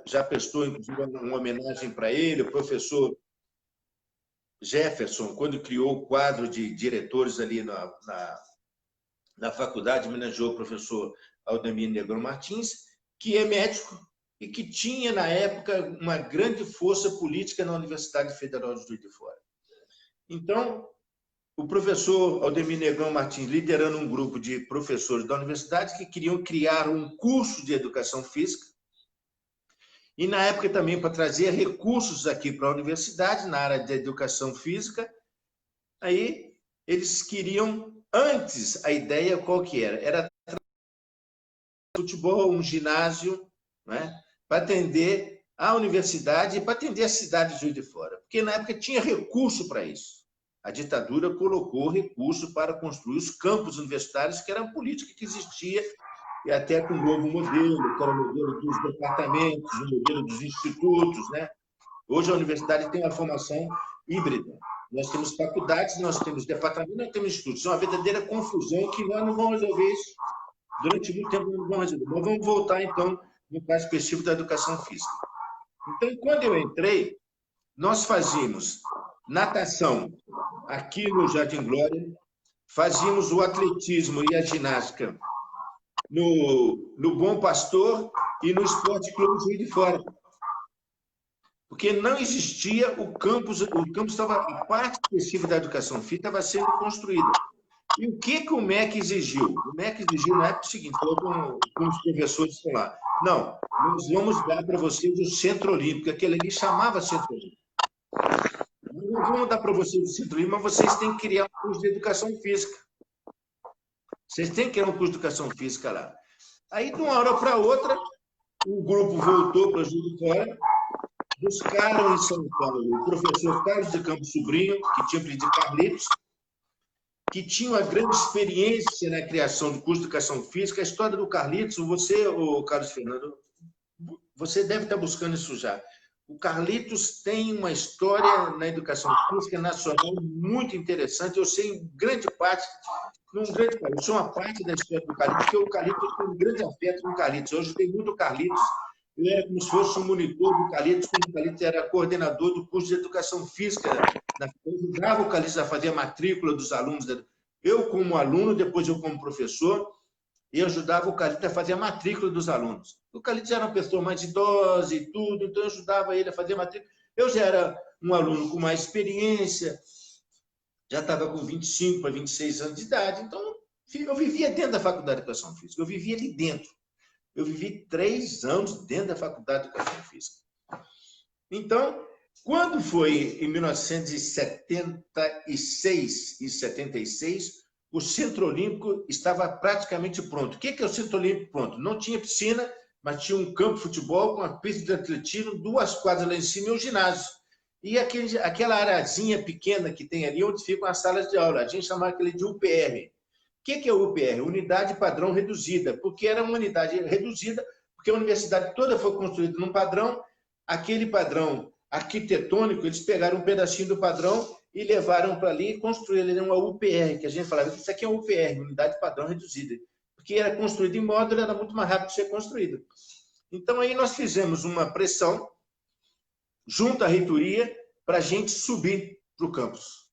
já prestou, inclusive, uma homenagem para ele, o professor Jefferson, quando criou o quadro de diretores ali na faculdade, homenageou o professor Aldemir Negrão Martins, que é médico e que tinha, na época, uma grande força política na Universidade Federal de Juiz de Fora. Então, o professor Aldemir Negrão Martins, liderando um grupo de professores da universidade que queriam criar um curso de educação física, e, na época, também para trazer recursos aqui para a universidade, na área de educação física. Aí, eles queriam, antes, a ideia qual que era? Era futebol, um ginásio, né, para atender a universidade e para atender a cidade de Juiz de Fora. Porque, na época, tinha recurso para isso. A ditadura colocou recurso para construir os campos universitários, que era uma política que existia, e até com um novo modelo, que era o modelo dos departamentos, o modelo dos institutos, né? Hoje a universidade tem uma formação híbrida. Nós temos faculdades, nós temos departamentos, nós temos institutos. É uma verdadeira confusão que nós não vamos resolver isso. Durante muito tempo não vamos resolver. Mas vamos voltar, então, no caso específico da educação física. Então, quando eu entrei, nós fazíamos natação aqui no Jardim Glória, fazíamos o atletismo e a ginástica no Bom Pastor e no Esporte Clube Juiz de Fora. Porque não existia o campus estava, a parte específica da educação física estava sendo construída. E o que o MEC exigiu? O MEC exigiu na época o seguinte, falou com os professores lá, não, nós vamos dar para vocês o Centro Olímpico, aquele ali chamava Centro Olímpico. Não vamos dar para vocês o Centro Olímpico, mas vocês têm que criar um curso de educação física. Vocês têm que criar um curso de educação física lá. Aí, de uma hora para outra, o grupo voltou para Juiz de Fora, buscaram em São Paulo o professor Carlos de Campos Sobrinho, que tinha apelido de Carlitos, que tinha uma grande experiência na criação do curso de educação física. A história do Carlitos, você, o Carlos Fernando, você deve estar buscando isso já. O Carlitos tem uma história na educação física nacional muito interessante. Eu sei em grande parte, eu sou uma parte da história do Carlitos, porque o Carlitos tem um grande afeto com o Carlitos. Eu ajudei muito o Carlitos. Eu era como se fosse um monitor do Carlitos, quando o Carlitos era coordenador do curso de educação física. Eu ajudava o Carlitos a fazer a matrícula dos alunos. Eu, como aluno, depois eu, como professor, eu ajudava o Carlitos a fazer a matrícula dos alunos. O Carlitos era uma pessoa mais idosa e tudo, então eu ajudava ele a fazer a matrícula. Eu já era um aluno com mais experiência, já estava com 25 para 26 anos de idade, então eu vivia dentro da Faculdade de Educação Física, eu vivia ali dentro. Eu vivi 3 anos dentro da Faculdade de Educação Física. Então, quando foi em 1976 e 76, o Centro Olímpico estava praticamente pronto. O que é o Centro Olímpico pronto? Não tinha piscina, mas tinha um campo de futebol com uma pista de atletismo, 2 quadras lá em cima e um ginásio. E aquela areazinha pequena que tem ali, onde ficam as salas de aula. A gente chamava aquele de UPR. O que é UPR? Unidade Padrão Reduzida, porque era uma unidade reduzida, porque a universidade toda foi construída num padrão, aquele padrão arquitetônico, eles pegaram um pedacinho do padrão e levaram para ali e construíram uma UPR, que a gente falava, isso aqui é uma UPR, Unidade Padrão Reduzida, porque era construído em módulo, era muito mais rápido de ser construído. Então, aí nós fizemos uma pressão junto à reitoria para a gente subir para o campus.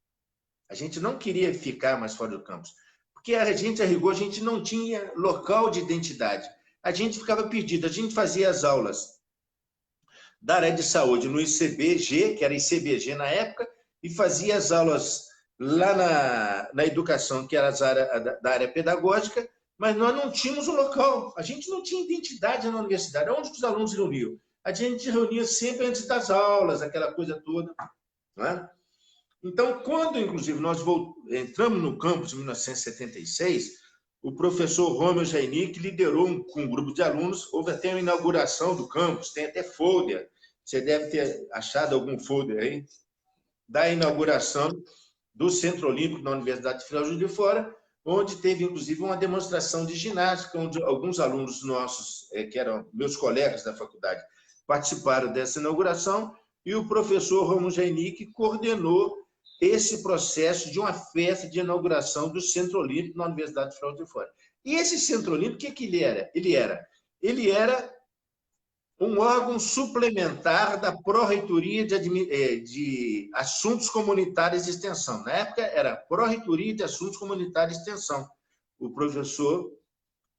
A gente não queria ficar mais fora do campus, porque a gente, a rigor, a gente não tinha local de identidade. A gente ficava perdido, a gente fazia as aulas da área de saúde no ICBG, que era ICBG na época, e fazia as aulas lá na educação, que era da área pedagógica, mas nós não tínhamos um local, a gente não tinha identidade na universidade. Onde os alunos reuniam? A gente reunia sempre antes das aulas, aquela coisa toda. Não é? Então, quando, inclusive, nós entramos no campus em 1976, o professor Romeu Jainic liderou com um grupo de alunos, houve até uma inauguração do campus, tem até folder, você deve ter achado algum folder aí, da inauguração do Centro Olímpico na Universidade Federal de Juiz de Fora, onde teve, inclusive, uma demonstração de ginástica, onde alguns alunos nossos, que eram meus colegas da faculdade, participaram dessa inauguração, e o professor Romeu Jainic coordenou esse processo de uma festa de inauguração do Centro Olímpico na Universidade Federal de Juiz de Fora. E esse Centro Olímpico, o que ele era? Ele era um órgão suplementar da Pró-Reitoria de Assuntos Comunitários de Extensão. Na época, era Pró-Reitoria de Assuntos Comunitários de Extensão. O professor,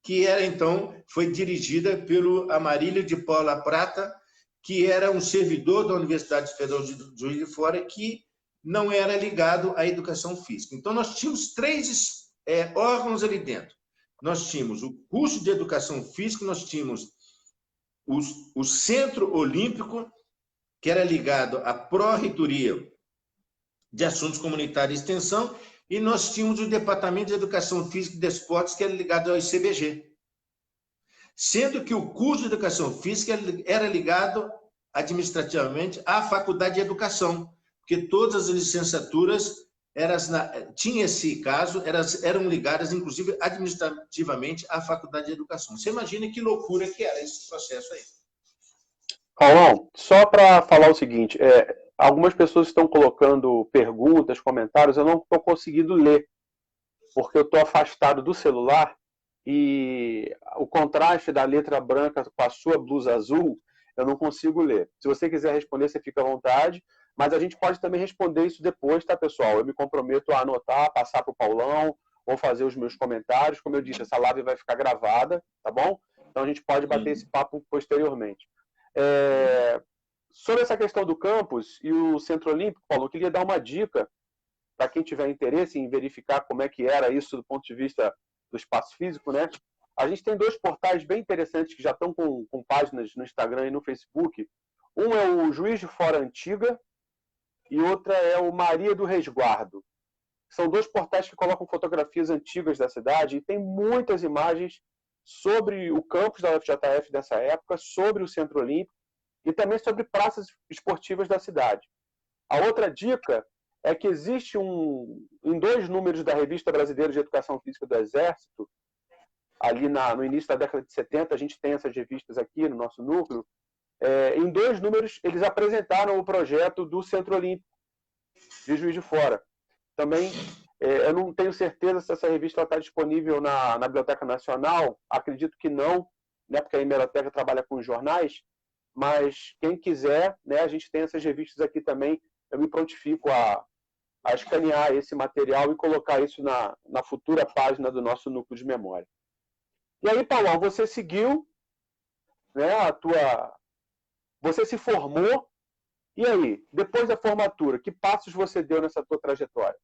que era, então, foi dirigida pelo Amarílio de Paula Prata, que era um servidor da Universidade Federal de Juiz de Fora, que não era ligado à educação física. Então, nós tínhamos três órgãos ali dentro. Nós tínhamos o curso de educação física, nós tínhamos o Centro Olímpico, que era ligado à Pró-Reitoria de Assuntos Comunitários e Extensão, e nós tínhamos o Departamento de Educação Física e Desportos, que era ligado ao ICBG. Sendo que o curso de Educação Física era ligado administrativamente à Faculdade de Educação, porque todas as licenciaturas tinha esse caso, eram ligadas, inclusive, administrativamente à Faculdade de Educação. Você imagina que loucura que era esse processo aí. Paulão, só para falar o seguinte, algumas pessoas estão colocando perguntas, comentários, eu não estou conseguindo ler, porque eu estou afastado do celular e o contraste da letra branca com a sua blusa azul, eu não consigo ler. Se você quiser responder, você fica à vontade, mas a gente pode também responder isso depois, tá, pessoal? Eu me comprometo a anotar, passar para o Paulão, ou fazer os meus comentários. Como eu disse, essa live vai ficar gravada, tá bom? Então a gente pode bater esse papo posteriormente. Sobre essa questão do campus e o Centro Olímpico, Paulo, eu queria dar uma dica para quem tiver interesse em verificar como é que era isso do ponto de vista do espaço físico, né? A gente tem dois portais bem interessantes que já estão com páginas no Instagram e no Facebook. Um é o Juiz de Fora Antiga e outra é o Maria do Resguardo. São dois portais que colocam fotografias antigas da cidade e tem muitas imagens sobre o campus da UFJF dessa época, sobre o Centro Olímpico e também sobre praças esportivas da cidade. A outra dica é que existe em 2 números da Revista Brasileira de Educação Física do Exército, ali no início da década de 70, a gente tem essas revistas aqui no nosso núcleo, em 2 números eles apresentaram o projeto do Centro Olímpico de Juiz de Fora. Também, eu não tenho certeza se essa revista está disponível na Biblioteca Nacional, acredito que não, né, porque a Hemeroteca trabalha com jornais, mas quem quiser, né, a gente tem essas revistas aqui também, eu me prontifico a escanear esse material e colocar isso na futura página do nosso núcleo de memória. E aí, Paulo, você seguiu, né, você se formou, e aí, depois da formatura, que passos você deu nessa tua trajetória?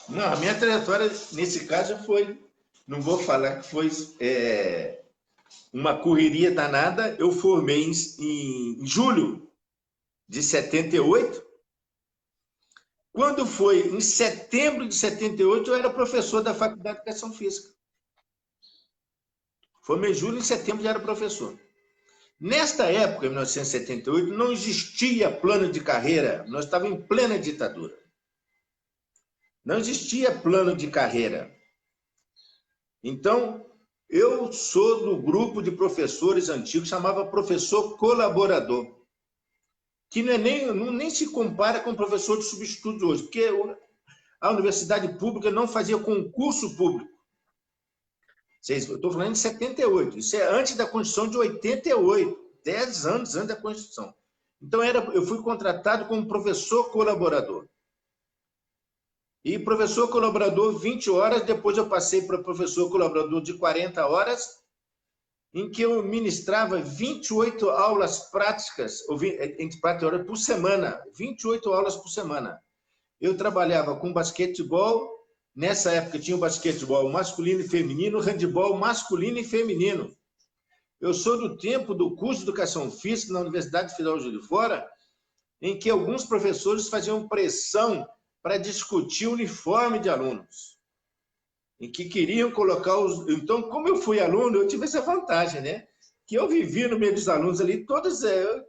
Não, a minha trajetória, nesse caso, não vou falar que foi uma correria danada. Eu formei em julho de 78. Quando foi em setembro de 78, eu era professor da Faculdade de Educação Física. Formei em julho e em setembro já era professor. Nesta época, em 1978, não existia plano de carreira, nós estávamos em plena ditadura. Não existia plano de carreira. Então, eu sou do grupo de professores antigos, chamava professor colaborador, que não é nem se compara com professor de substituto de hoje, porque a universidade pública não fazia concurso público. Eu estou falando de 78, isso é antes da Constituição de 88, 10 anos antes da Constituição. Então, eu fui contratado como professor colaborador. E professor colaborador 20 horas, depois eu passei para professor colaborador de 40 horas, em que eu ministrava 28 aulas práticas, entre 4 horas por semana, 28 aulas por semana. Eu trabalhava com basquetebol, nessa época tinha o basquetebol masculino e feminino, handebol masculino e feminino. Eu sou do tempo do curso de Educação Física na Universidade Federal de Juiz de Fora, em que alguns professores faziam pressão para discutir o uniforme de alunos, em que queriam colocar os... Então, como eu fui aluno, eu tive essa vantagem, né? Que eu vivi no meio dos alunos ali, todos... Eu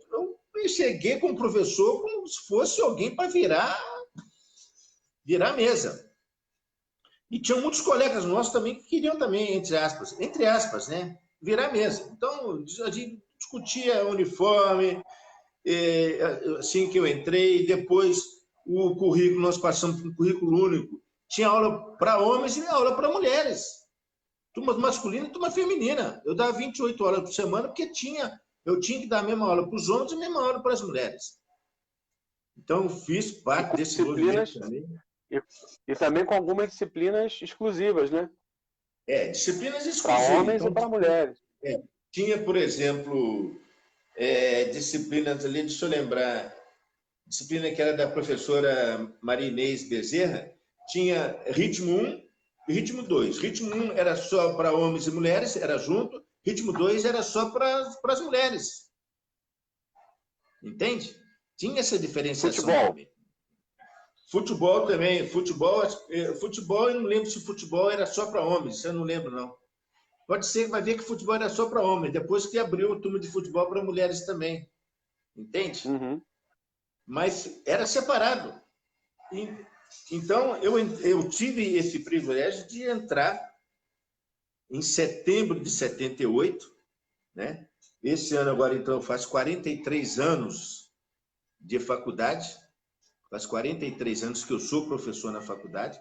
cheguei com o professor como se fosse alguém para virar mesa. E tinham muitos colegas nossos também que queriam também, entre aspas, né? Virar mesa. Então, a gente discutia uniforme, assim que eu entrei, depois o currículo, nós passamos por um currículo único. Tinha aula para homens e aula para mulheres. Turma masculina e turma feminina. Eu dava 28 horas por semana, porque eu tinha que dar a mesma aula para os homens e a mesma aula para as mulheres. Então, eu fiz parte desse movimento também. E também com algumas disciplinas exclusivas, né? Disciplinas exclusivas. Para homens e para mulheres. Tinha, por exemplo, disciplinas ali, deixa eu lembrar, disciplina que era da professora Maria Inês Bezerra, tinha ritmo 1 e ritmo 2. Ritmo 1 era só para homens e mulheres, era junto. Ritmo 2 era só para as mulheres. Entende? Tinha essa diferenciação também. Futebol também. Futebol, eu não lembro se futebol era só para homens, eu não lembro, não. Pode ser, vai ver que futebol era só para homens, depois que abriu o turma de futebol para mulheres também. Entende? Uhum. Mas era separado. Então, eu tive esse privilégio de entrar em setembro de 78, né? Esse ano agora, então, eu faço 43 anos de faculdade, faz 43 anos que eu sou professor na faculdade,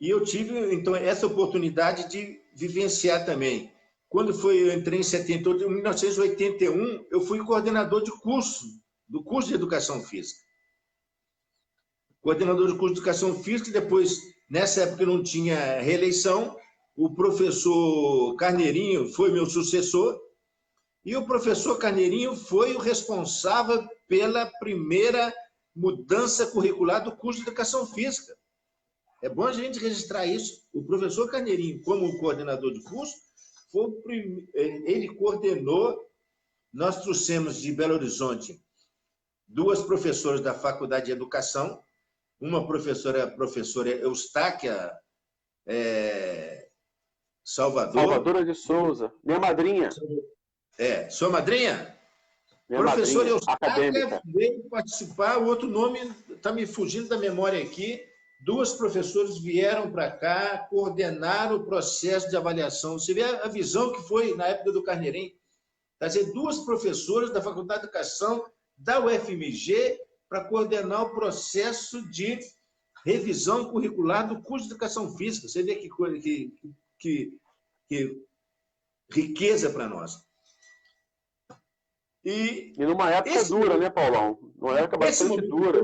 e eu tive, então, essa oportunidade de vivenciar também. Quando eu entrei em 78, em 1981, eu fui coordenador de curso, do curso de Educação Física. Coordenador do curso de Educação Física, e depois, nessa época, não tinha reeleição, o professor Carneirinho foi meu sucessor, e o professor Carneirinho foi o responsável pela primeira mudança curricular do curso de Educação Física. É bom a gente registrar isso. O professor Carneirinho, como coordenador de curso, ele coordenou, nós trouxemos de Belo Horizonte 2 professoras da Faculdade de Educação, uma professora Eustáquia Salvadora de Souza, minha madrinha. Sua madrinha? Minha Professora madrinha, Eustáquia veio participar, o outro nome está me fugindo da memória aqui. 2 professores vieram para cá, coordenaram o processo de avaliação. Você vê a visão que foi na época do Carneirinho. Trazer 2 professoras da Faculdade de Educação da UFMG para coordenar o processo de revisão curricular do curso de Educação Física. Você vê que riqueza para nós. E numa época dura, né, Paulão? Numa época bastante dura.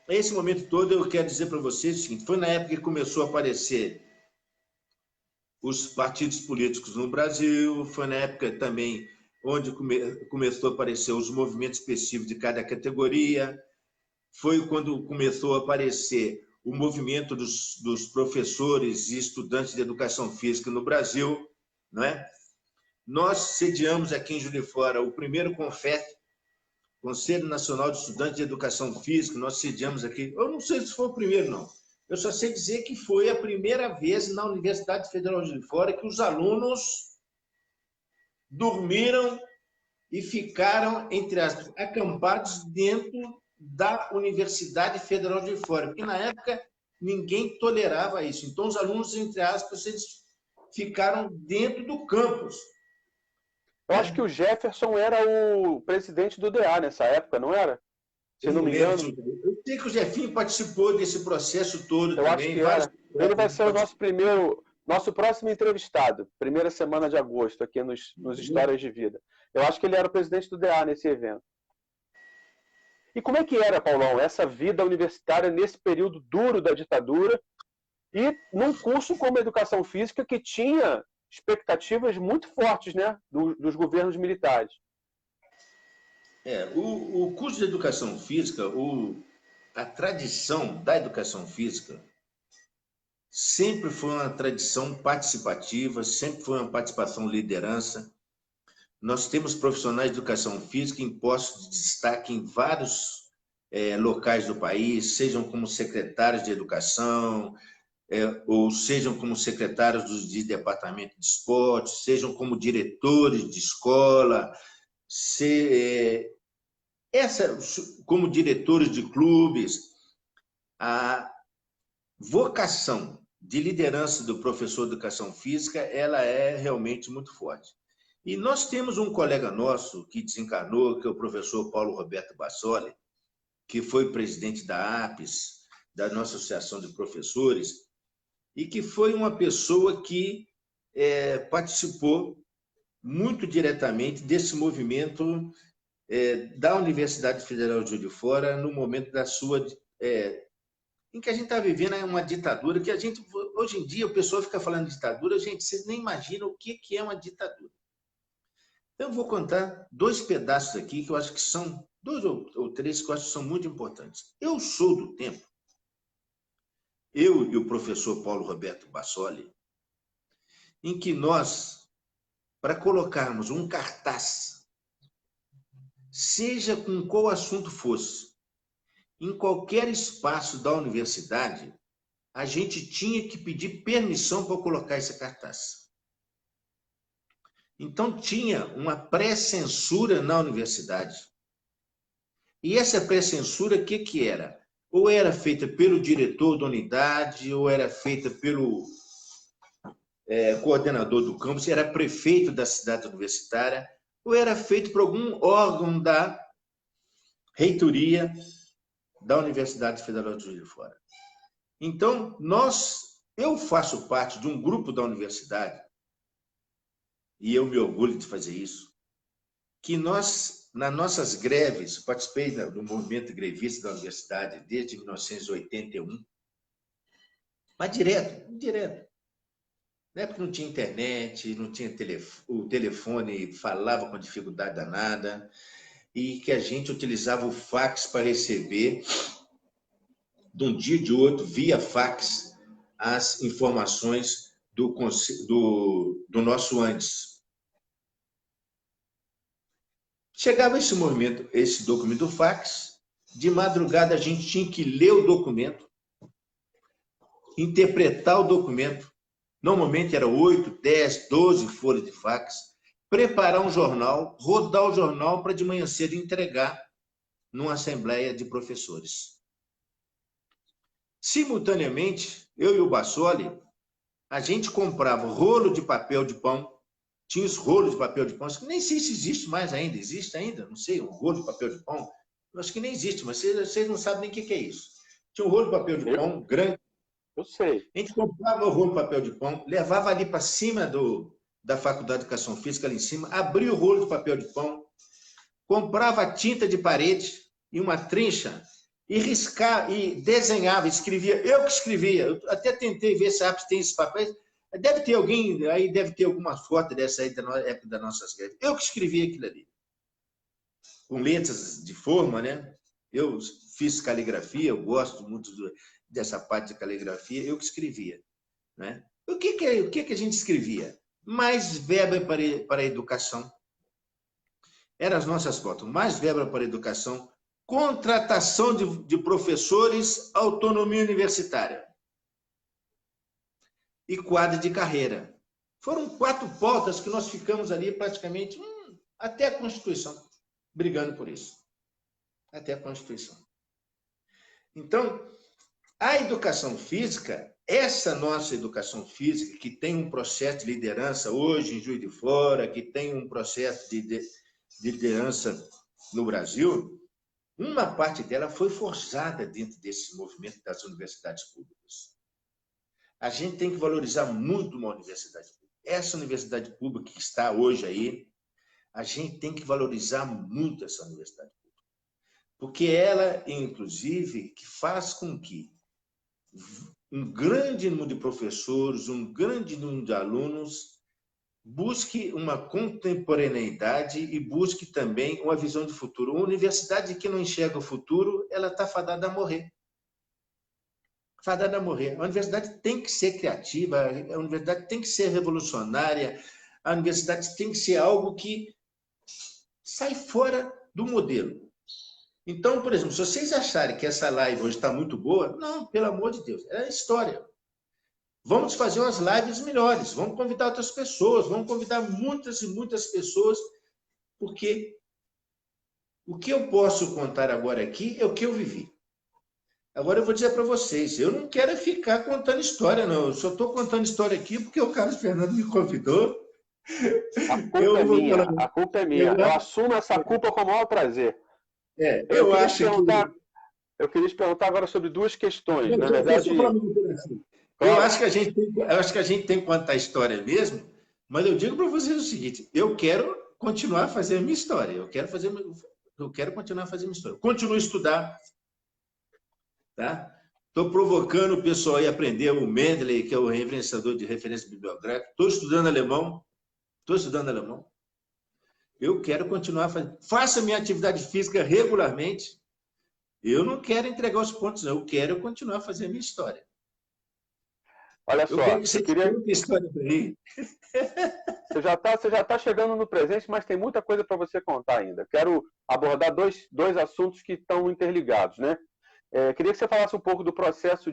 Esse momento todo, eu quero dizer para vocês o seguinte, foi na época que começou a aparecer os partidos políticos no Brasil, foi na época também onde começou a aparecer os movimentos específicos de cada categoria, foi quando começou a aparecer o movimento dos professores e estudantes de educação física no Brasil, não é? Nós sediamos aqui em Juiz de Fora o primeiro CONFET, Conselho Nacional de Estudantes de Educação Física, nós sediamos aqui, eu não sei se foi o primeiro, não. Eu só sei dizer que foi a primeira vez na Universidade Federal de Juiz de Fora que os alunos dormiram e ficaram, entre aspas, acampados dentro da Universidade Federal de Juiz de Fora. Porque, na época, ninguém tolerava isso. Então, os alunos, entre aspas, eles ficaram dentro do campus. Eu acho que o Jefferson era o presidente do DA nessa época, não era? Se Eu não não me lembro. engano. Eu sei que o Jefinho participou desse processo todo Eu acho também. que Vários era. Ele vai ser o nosso próximo entrevistado, primeira semana de agosto, aqui nos Histórias de Vida. Eu acho que ele era o presidente do DA nesse evento. E como é que era, Paulão, essa vida universitária nesse período duro da ditadura e num curso como Educação Física que tinha expectativas muito fortes, né, dos governos militares? O curso de Educação Física, a tradição da Educação Física sempre foi uma tradição participativa, sempre foi uma participação liderança. Nós temos profissionais de educação física em postos de destaque em vários locais do país, sejam como secretários de educação, ou sejam como secretários de departamento de esporte, sejam como diretores de escola, como diretores de clubes. A vocação de liderança do professor de educação física, ela é realmente muito forte. E nós temos um colega nosso que desencarnou, que é o professor Paulo Roberto Bassoli, que foi presidente da APES, da nossa Associação de Professores, e que foi uma pessoa que participou muito diretamente desse movimento da Universidade Federal de Juiz de Fora no momento da sua... em que a gente está vivendo uma ditadura, que a gente, hoje em dia, o pessoal fica falando de ditadura, gente, vocês nem imaginam o que é uma ditadura. Então, eu vou contar 2 pedaços aqui, que eu acho que são, 2 ou 3 que eu acho que são muito importantes. Eu sou do tempo, eu e o professor Paulo Roberto Bassoli, em que nós, para colocarmos um cartaz, seja com qual assunto fosse, em qualquer espaço da universidade, a gente tinha que pedir permissão para colocar esse cartaz. Então, tinha uma pré-censura na universidade. E essa pré-censura, o que era? Ou era feita pelo diretor da unidade, ou era feita pelo coordenador do campus, era prefeito da cidade universitária, ou era feito por algum órgão da reitoria da Universidade Federal de Juiz de Fora. Então, eu faço parte de um grupo da universidade, e eu me orgulho de fazer isso, que nós, nas nossas greves, participei do movimento grevista da universidade desde 1981, mas direto. Na época não tinha internet, não tinha o telefone falava com dificuldade danada, e que a gente utilizava o fax para receber, de um dia de outro, via fax, as informações do nosso antes. Chegava esse documento do fax, de madrugada a gente tinha que ler o documento, interpretar o documento, normalmente era 8, 10, 12 folhas de fax, preparar um jornal, rodar o jornal para de manhã cedo entregar numa assembleia de professores. Simultaneamente, eu e o Bassoli, a gente comprava rolo de papel de pão, tinha os rolos de papel de pão, que nem sei se existe mais ainda, existe ainda, não sei, um rolo de papel de pão, eu acho que nem existe, mas vocês não sabem nem o que é isso. Tinha um rolo de papel de pão grande. Eu sei. A gente comprava o rolo de papel de pão, levava ali para cima da Faculdade de Educação Física, ali em cima, abria o rolo de papel de pão, comprava tinta de parede e uma trincha, e riscava, e desenhava, escrevia. Eu que escrevia. Eu até tentei ver se a APES tem esses papéis. Deve ter alguém, aí deve ter alguma foto dessa aí da época das nossas greves. Eu que escrevia aquilo ali. Com letras de forma, né? Eu fiz caligrafia, eu gosto muito dessa parte de caligrafia, eu que escrevia. Né? O que a gente escrevia? Mais verba para a educação. Eram as nossas fotos. Mais verba para a educação, contratação de professores, autonomia universitária e quadro de carreira. Foram 4 pautas que nós ficamos ali praticamente até a Constituição, brigando por isso. Até a Constituição. Então, A educação física, essa nossa educação física, que tem um processo de liderança hoje em Juiz de Fora, que tem um processo de liderança no Brasil, uma parte dela foi forjada dentro desse movimento das universidades públicas. A gente tem que valorizar muito uma universidade pública. Essa universidade pública que está hoje aí, a gente tem que valorizar muito essa universidade pública. Porque ela, inclusive, que faz com que um grande número de professores, um grande número de alunos busque uma contemporaneidade e busque também uma visão de futuro. Uma universidade que não enxerga o futuro, ela está fadada a morrer. Fadada a morrer. A universidade tem que ser criativa, a universidade tem que ser revolucionária, a universidade tem que ser algo que sai fora do modelo. Então, por exemplo, se vocês acharem que essa live hoje está muito boa, não, pelo amor de Deus, é história. Vamos fazer umas lives melhores, vamos convidar outras pessoas, vamos convidar muitas e muitas pessoas, porque o que eu posso contar agora aqui é o que eu vivi. Agora eu vou dizer para vocês, eu não quero ficar contando história, não. Eu só estou contando história aqui porque o Carlos Fernando me convidou. A culpa é minha, a culpa é minha. Eu assumo essa culpa com o maior prazer. Eu acho que... Eu queria te perguntar agora sobre duas questões. Na verdade, eu acho que a gente tem que contar a história mesmo, mas eu digo para vocês o seguinte, eu quero continuar a fazer a minha história, eu quero continuar a fazer a minha história. Continuo a estudar, tá? Estou provocando o pessoal a aprender o Mendeley, que é o referenciador de referência bibliográfica. Estou estudando alemão. Eu quero continuar fazendo. Faço a minha atividade física regularmente. Eu não quero entregar os pontos, não. Eu quero continuar a fazer a minha história. Olha só, eu quero que você conte a história para mim. Você já tá chegando no presente, mas tem muita coisa para você contar ainda. Quero abordar dois assuntos que estão interligados, né? Queria que você falasse um pouco do processo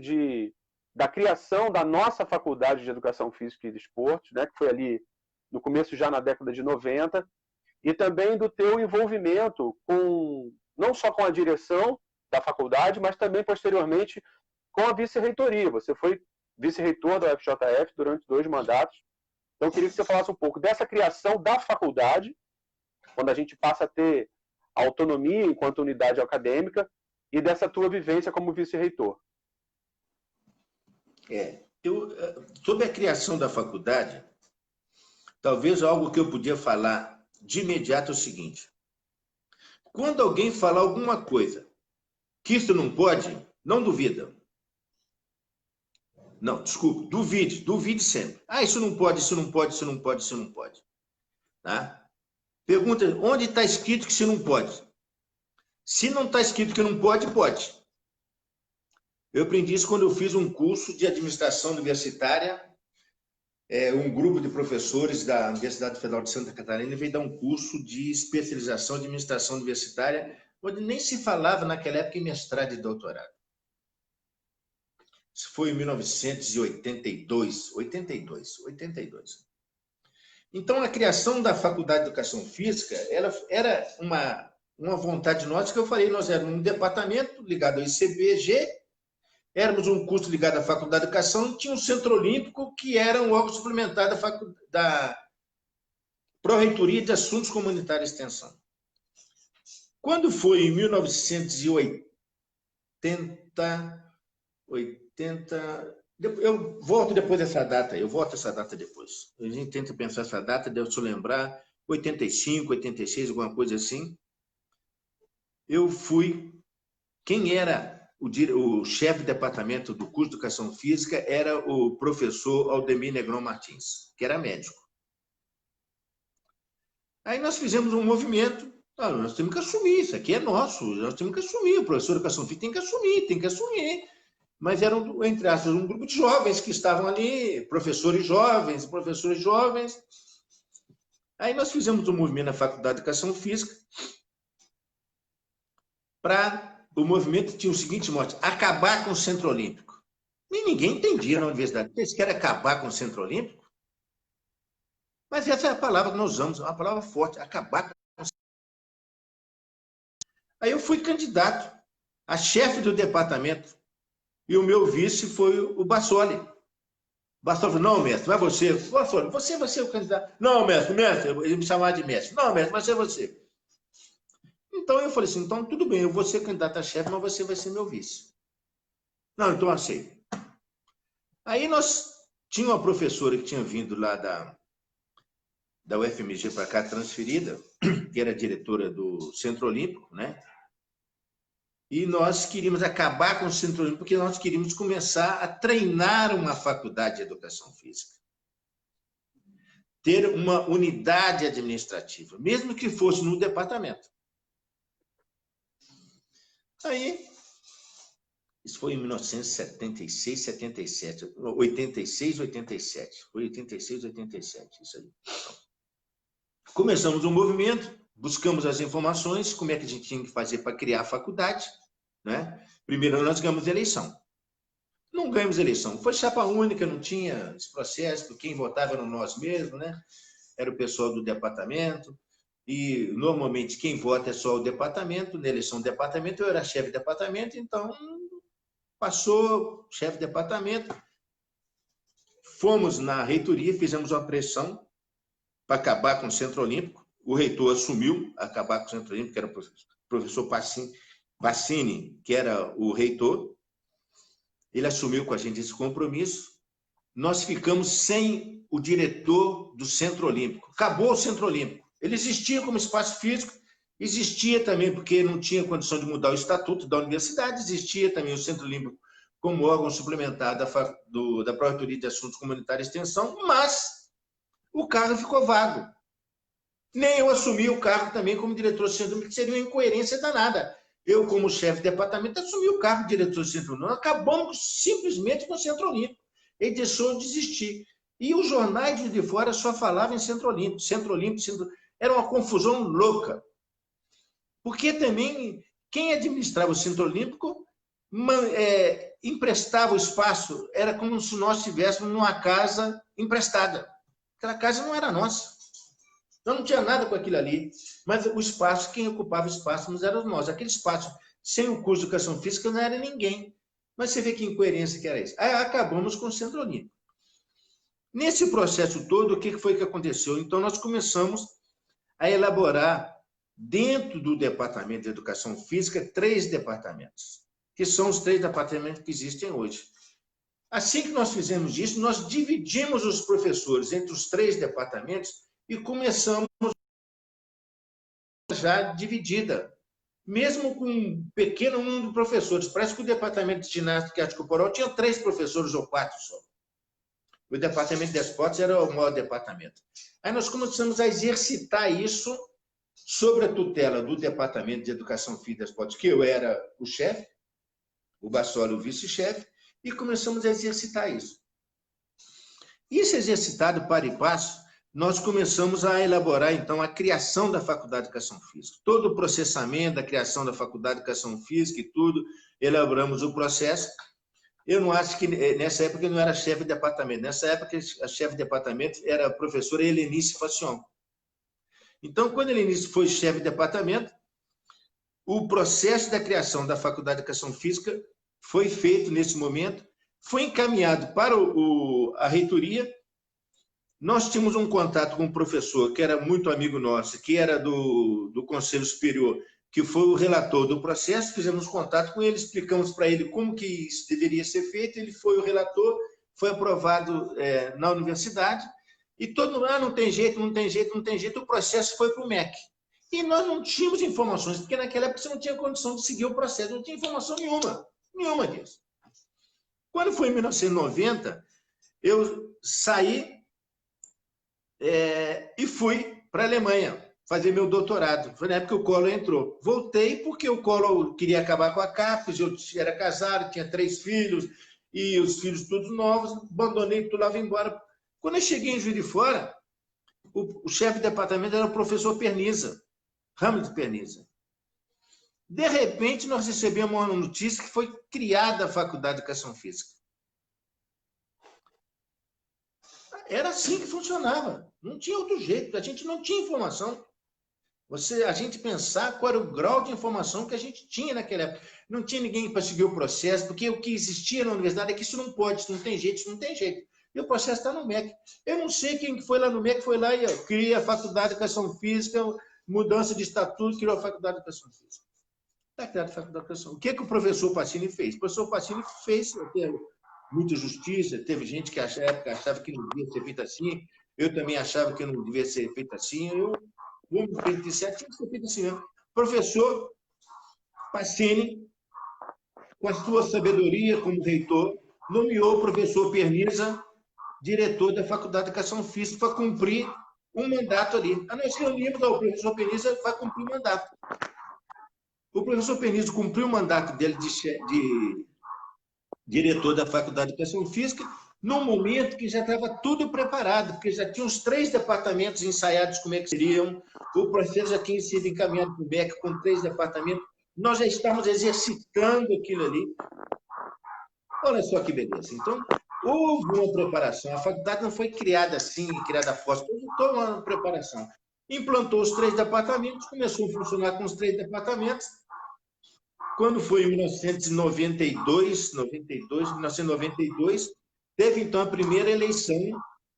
da criação da nossa Faculdade de Educação Física e Desportos, né? Que foi ali no começo, já na década de 90, e também do teu envolvimento não só com a direção da faculdade, mas também, posteriormente, com a vice-reitoria. Você foi vice-reitor da UFJF durante 2 mandatos. Então, eu queria que você falasse um pouco dessa criação da faculdade, quando a gente passa a ter autonomia enquanto unidade acadêmica, e dessa tua vivência como vice-reitor. Sobre a criação da faculdade, talvez algo que eu podia falar de imediato é o seguinte. Quando alguém falar alguma coisa que isso não pode, não duvida. Não, desculpa, duvide sempre. Isso não pode, isso não pode, isso não pode, isso não pode. Tá? Pergunta, onde está escrito que isso não pode? Se não está escrito que não pode, pode. Eu aprendi isso quando eu fiz um curso de administração universitária. Um grupo de professores da Universidade Federal de Santa Catarina veio dar um curso de especialização em administração universitária, onde nem se falava naquela época em mestrado e doutorado. Isso foi em 1982. Então, a criação da Faculdade de Educação Física ela era uma vontade nossa, que eu falei, nós éramos um departamento ligado ao ICBG, éramos um curso ligado à Faculdade de Educação, e tinha um Centro Olímpico, que era um órgão suplementar da Pró-Reitoria de Assuntos Comunitários e Extensão. Quando foi em 1980, eu volto depois dessa data, depois. A gente tenta pensar essa data, devo se lembrar, 85, 86, alguma coisa assim. Eu fui... Quem era o chefe de departamento do curso de Educação Física era o professor Aldemir Negrão Martins, que era médico. Aí nós fizemos um movimento, nós temos que assumir, isso aqui é nosso, nós temos que assumir, o professor de Educação Física tem que assumir. Mas eram, entre aspas, um grupo de jovens que estavam ali, professores jovens. Aí nós fizemos um movimento na Faculdade de Educação Física o movimento tinha o seguinte mote: acabar com o Centro Olímpico. E ninguém entendia na universidade. Vocês querem acabar com o Centro Olímpico? Mas essa é a palavra que nós usamos, uma palavra forte, acabar com o Centro Olímpico. Aí eu fui candidato a chefe do departamento e o meu vice foi o Bassoli. O Bassoli falou, não, mestre, vai você. Bassoli, você vai ser o candidato. Não, mestre, ele me chamava de mestre. Não, mestre, vai ser você. Então eu falei assim, então tudo bem, eu vou ser candidato a chefe, mas você vai ser meu vice. Não, então aceito. Aí nós tínhamos uma professora que tinha vindo lá da UFMG para cá, transferida, que era diretora do Centro Olímpico, né? E nós queríamos acabar com o Centro Olímpico porque nós queríamos começar a treinar uma faculdade de educação física. Ter uma unidade administrativa, mesmo que fosse no departamento. Aí, isso foi em 1976, 77, 86, 87. Foi 86, 87, isso aí. Começamos um movimento, buscamos as informações, como é que a gente tinha que fazer para criar a faculdade, né? Primeiro, nós ganhamos eleição. Não ganhamos eleição. Foi chapa única, não tinha esse processo, quem votava eram nós mesmos, né? Era o pessoal do departamento, e normalmente quem vota é só o departamento, na eleição do departamento, eu era chefe de departamento, então passou chefe de departamento, fomos na reitoria, fizemos uma pressão para acabar com o Centro Olímpico, o reitor assumiu acabar com o Centro Olímpico, que era o professor Passini, que era o reitor, ele assumiu com a gente esse compromisso, nós ficamos sem o diretor do Centro Olímpico. Acabou o Centro Olímpico. Ele existia como espaço físico, existia também porque não tinha condição de mudar o estatuto da universidade, existia também o Centro Olímpico como órgão suplementar da Pró-Reitoria de Assuntos Comunitários e Extensão, mas o cargo ficou vago. Nem eu assumi o cargo também como diretor do Centro Olímpico, que seria uma incoerência danada. Eu, como chefe de departamento, assumi o cargo de diretor do Centro Olímpico. Acabamos simplesmente com o Centro Olímpico. Ele deixou de existir. E os jornais de fora só falavam em Centro Olímpico, Centro Olímpico, Centro... Era uma confusão louca. Porque também quem administrava o Centro Olímpico emprestava o espaço, era como se nós estivéssemos numa casa emprestada. Aquela casa não era nossa. Então não tinha nada com aquilo ali. Mas o espaço, quem ocupava o espaço não eram nós. Aquele espaço, sem o curso de educação física, não era ninguém. Mas você vê que incoerência que era isso. Aí acabamos com o Centro Olímpico. Nesse processo todo, o que foi que aconteceu? Então, nós começamos a elaborar, dentro do Departamento de Educação Física, 3 departamentos, que são os 3 departamentos que existem hoje. Assim que nós fizemos isso, nós dividimos os professores entre os 3 departamentos e começamos já dividida, mesmo com um pequeno número de professores. Parece que o departamento de ginástica e arte corporal tinha 3 professores ou 4 só. O departamento de esportes era o maior departamento. Aí nós começamos a exercitar isso sob a tutela do Departamento de Educação Física e Esportes, que eu era o chefe, o Bassoli o vice-chefe, e começamos a exercitar isso. Isso exercitado para e passo, nós começamos a elaborar, então, a criação da Faculdade de Educação Física. Todo o processamento da criação da Faculdade de Educação Física e tudo, elaboramos o processo. Eu não acho que, nessa época, eu não era chefe de departamento. Nessa época, a chefe de departamento era a professora Helenice Facion. Então, quando a Helenice foi chefe de departamento, o processo da criação da Faculdade de Educação Física foi feito nesse momento, foi encaminhado para a reitoria. Nós tínhamos um contato com um professor que era muito amigo nosso, que era do Conselho Superior, que foi o relator do processo, fizemos contato com ele, explicamos para ele como que isso deveria ser feito, ele foi o relator, foi aprovado na universidade, e todo mundo, não tem jeito, não tem jeito, não tem jeito, o processo foi para o MEC. E nós não tínhamos informações, porque naquela época você não tinha condição de seguir o processo, não tinha informação nenhuma disso. Quando foi em 1990, eu saí e fui para a Alemanha fazer meu doutorado. Foi na época que o Collor entrou. Voltei porque o Collor queria acabar com a CAPES, eu era casado, tinha 3 filhos, e os filhos todos novos, abandonei tudo lá, vim embora. Quando eu cheguei em Juiz de Fora, o chefe de departamento era o professor Perniza, Hamlet Perniza. De repente, nós recebemos uma notícia que foi criada a Faculdade de Educação Física. Era assim que funcionava. Não tinha outro jeito, a gente não tinha informação. A gente pensar qual era o grau de informação que a gente tinha naquela época. Não tinha ninguém para seguir o processo, porque o que existia na universidade é que isso não pode, isso não tem jeito, isso não tem jeito. E o processo está no MEC. Eu não sei quem foi lá no MEC, foi lá e cria a Faculdade de Educação Física, mudança de estatuto, criou a Faculdade de Educação Física. Está criada a Faculdade de Educação. O que o professor Pacini fez? O professor Pacini fez, teve muita justiça, teve gente que achava que não devia ser feito assim, eu também achava que não devia ser feito assim, eu vou me penitenciar, tinha que ser feito assim mesmo. Professor Pacini, com a sua sabedoria como reitor, nomeou o professor Perniza diretor da Faculdade de Educação Física para cumprir um mandato ali. Nós reunimos, o professor Perniza vai cumprir o mandato. O professor Perniza cumpriu o mandato dele de diretor da Faculdade de Educação Física num momento que já estava tudo preparado, porque já tinha os 3 departamentos ensaiados como é que seriam, o processo já tinha sido encaminhado para o MEC com 3 departamentos, nós já estávamos exercitando aquilo ali. Olha só que beleza. Então, houve uma preparação. A faculdade não foi criada assim, criada forte, houve toda uma preparação. Implantou os 3 departamentos, começou a funcionar com os 3 departamentos. Quando foi em 1992, teve, então, a primeira eleição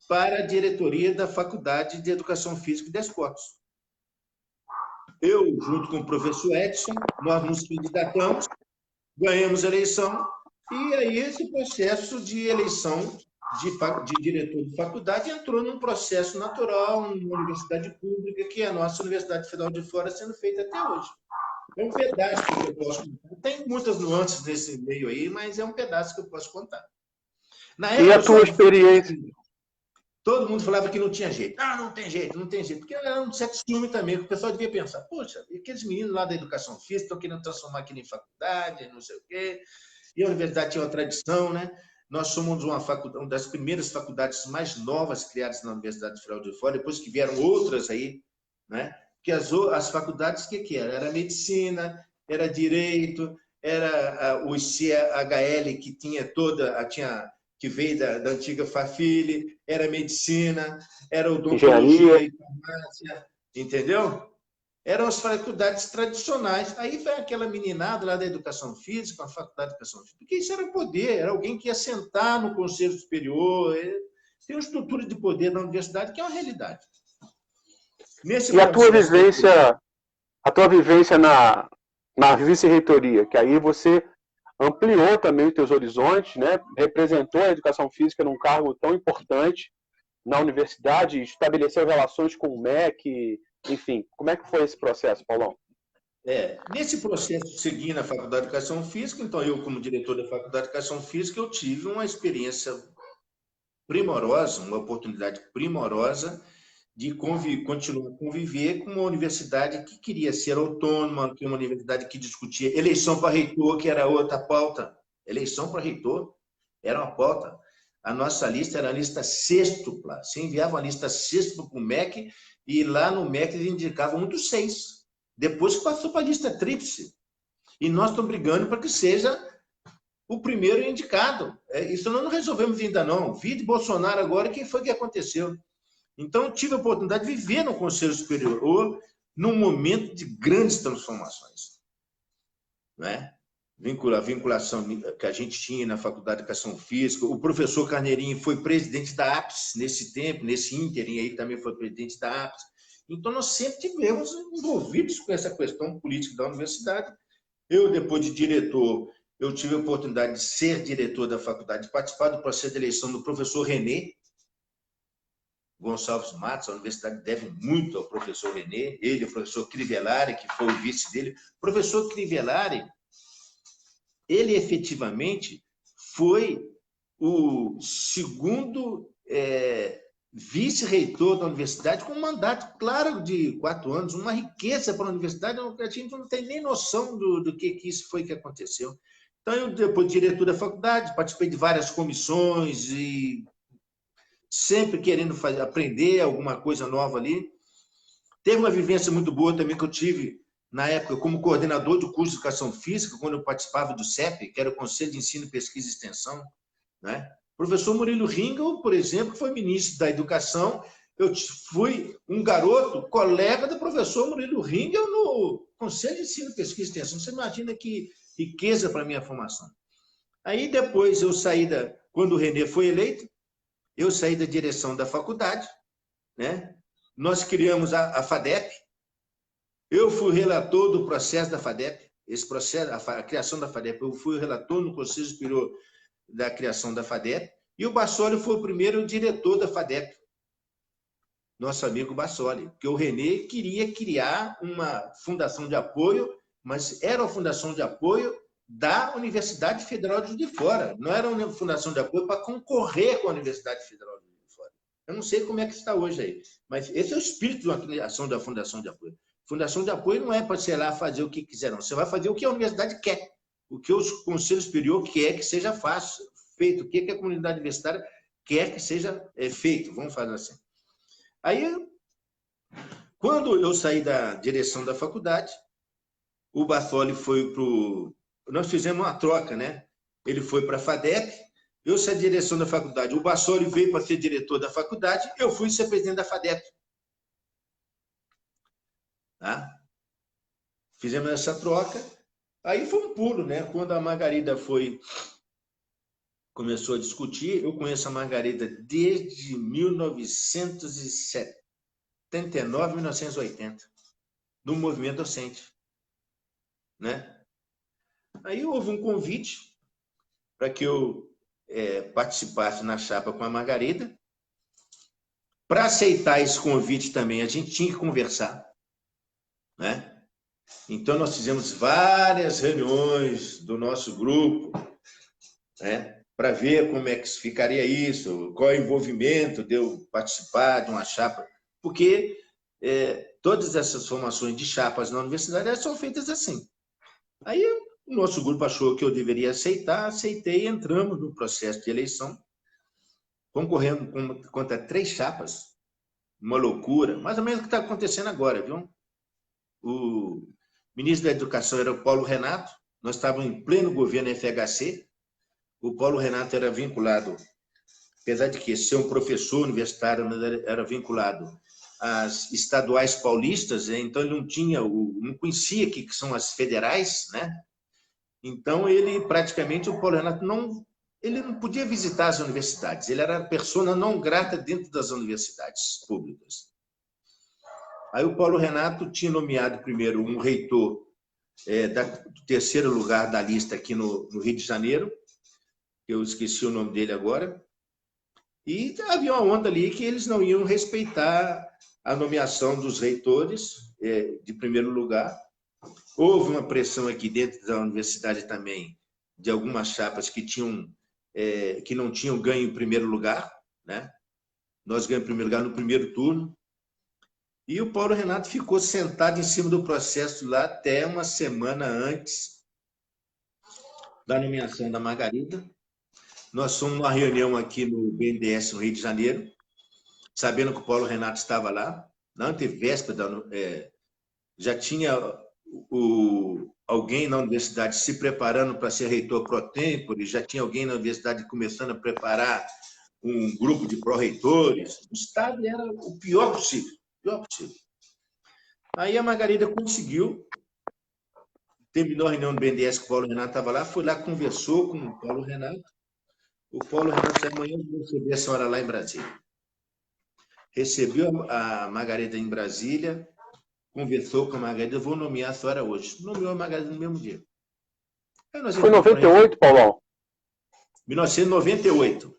para a diretoria da Faculdade de Educação Física e Desportos. Eu, junto com o professor Edson, nós nos candidatamos, ganhamos a eleição, e aí esse processo de eleição de diretor de faculdade entrou num processo natural, numa universidade pública, que é a nossa Universidade Federal de Fora, sendo feita até hoje. É um pedaço que eu posso contar. Tem muitas nuances nesse meio aí, mas é um pedaço que eu posso contar. Na época, e a tua experiência? Todo mundo falava que não tinha jeito. Não tem jeito, não tem jeito. Porque era um certo ciúme também, que o pessoal devia pensar, poxa, aqueles meninos lá da educação física estão querendo transformar aquilo em faculdade, não sei o quê. E a universidade tinha uma tradição, né? Nós somos uma das primeiras faculdades mais novas criadas na Universidade Federal de Fora, depois que vieram outras aí, né? Que as faculdades, o que era? Era medicina, era direito, era o CHL, que tinha que veio da antiga Fafili, era medicina, era odontologia e farmácia, entendeu? Eram as faculdades tradicionais. Aí vem aquela meninada lá da educação física, a faculdade de educação física, porque isso era poder, era alguém que ia sentar no conselho superior, tem uma estrutura de poder na universidade que é uma realidade. E a tua vivência na vice-reitoria, que aí você ampliou também os teus horizontes, né? Representou a educação física num cargo tão importante na universidade, estabeleceu relações com o MEC, enfim. Como é que foi esse processo, Paulão? Nesse processo de seguir na Faculdade de Educação Física, então eu, como diretor da Faculdade de Educação Física, eu tive uma experiência primorosa, uma oportunidade primorosa de continuar a conviver com uma universidade que queria ser autônoma, que uma universidade que discutia eleição para reitor, que era outra pauta. Eleição para reitor era uma pauta. A nossa lista era a lista sextupla. Você enviava uma lista sextupla para o MEC e lá no MEC eles indicavam um dos 6. Depois passou para a lista tríplice. E nós estamos brigando para que seja o primeiro indicado. Isso nós não resolvemos ainda não. Vi de Bolsonaro agora o que foi que aconteceu. Então, eu tive a oportunidade de viver no Conselho Superior num momento de grandes transformações. Né? A vinculação que a gente tinha na Faculdade de Educação Física. O professor Carneirinho foi presidente da APS nesse tempo, nesse ínterim aí também foi presidente da APS. Então, nós sempre tivemos envolvidos com essa questão política da universidade. Eu, depois de diretor, eu tive a oportunidade de ser diretor da faculdade, de participar do processo de eleição do professor René Gonçalves Matos. A universidade deve muito ao professor René, ele, o professor Crivellari, que foi o vice dele. O professor Crivellari, ele efetivamente foi o segundo vice-reitor da universidade, com um mandato claro de 4 anos, uma riqueza para a universidade, a gente não tem nem noção do que isso foi que aconteceu. Então, eu, depois de diretor da faculdade, participei de várias comissões e sempre querendo aprender alguma coisa nova ali. Teve uma vivência muito boa também que eu tive na época como coordenador do curso de Educação Física, quando eu participava do CEP, que era o Conselho de Ensino, Pesquisa e Extensão. Né? O professor Murilo Ringel, por exemplo, foi ministro da Educação Eu fui um garoto, colega do professor Murilo Ringel no Conselho de Ensino, Pesquisa e Extensão. Você imagina que riqueza para a minha formação. Aí depois eu saí quando o Renê foi eleito, eu saí da direção da faculdade, né? Nós criamos a FADEP, eu fui relator do processo da FADEP, esse processo, a criação da FADEP, eu fui relator no Conselho Superior da criação da FADEP, e o Bassoli foi o primeiro diretor da FADEP, nosso amigo Bassoli, porque o Renê queria criar uma fundação de apoio, mas era uma fundação de apoio da Universidade Federal de Juiz de Fora, não era uma fundação de apoio para concorrer com a Universidade Federal de Juiz de Fora. Eu não sei como é que está hoje aí, mas esse é o espírito da criação da fundação de apoio. Fundação de apoio não é para você ir lá fazer o que quiser, não. Você vai fazer o que a universidade quer, o que o Conselho Superior quer que seja feito, o que a comunidade universitária quer que seja feito, vamos fazer assim. Aí, quando eu saí da direção da faculdade, o Bassoli foi para o... Nós fizemos uma troca, né? Ele foi para a FADEP, eu saí da direção da faculdade, o Bassoli veio para ser diretor da faculdade, eu fui ser presidente da FADEP. Tá? Fizemos essa troca, aí foi um pulo, né? Quando a Margarida começou a discutir, eu conheço a Margarida desde 1979, 1980, no movimento docente, né? Aí houve um convite para que eu participasse na chapa com a Margarida. Para aceitar esse convite também, a gente tinha que conversar, né? Então, nós fizemos várias reuniões do nosso grupo, né, para ver como é que ficaria isso, qual é o envolvimento de eu participar de uma chapa, porque todas essas formações de chapas na universidade são feitas assim. Aí, o nosso grupo achou que eu deveria aceitar, aceitei e entramos no processo de eleição, concorrendo contra 3 chapas, uma loucura, mais ou menos o que está acontecendo agora, viu? O ministro da Educação era o Paulo Renato, nós estávamos em pleno governo FHC, o Paulo Renato era vinculado, apesar de que ser um professor universitário, mas era vinculado às estaduais paulistas, então ele não conhecia o que são as federais, né? Então ele praticamente, o Paulo Renato ele não podia visitar as universidades, ele era persona não grata dentro das universidades públicas. Aí o Paulo Renato tinha nomeado primeiro um reitor do 3º lugar da lista aqui no Rio de Janeiro, eu esqueci o nome dele agora, e havia uma onda ali que eles não iam respeitar a nomeação dos reitores de primeiro lugar. Houve uma pressão aqui dentro da universidade também, de algumas chapas que não tinham ganho em primeiro lugar, né? Nós ganhamos em primeiro lugar no primeiro turno, e o Paulo Renato ficou sentado em cima do processo lá até uma semana antes da nomeação da Margarida. Nós fomos numa reunião aqui no BNDES, no Rio de Janeiro, sabendo que o Paulo Renato estava lá, na antevéspera, já tinha alguém na universidade se preparando para ser reitor pro tempore, já tinha alguém na universidade começando a preparar um grupo de pró-reitores. O estado era o pior possível. Aí a Margarida conseguiu, terminou a reunião do BNDES, que o Paulo Renato estava lá, foi lá, conversou com o Paulo Renato. O Paulo Renato disse: amanhã eu vou receber a senhora lá em Brasília. Recebeu a Margarida em Brasília, conversou com a Margarida: eu vou nomear a senhora hoje. Nomeou a Margarida no mesmo dia. Foi em 98, Paulão? 1998.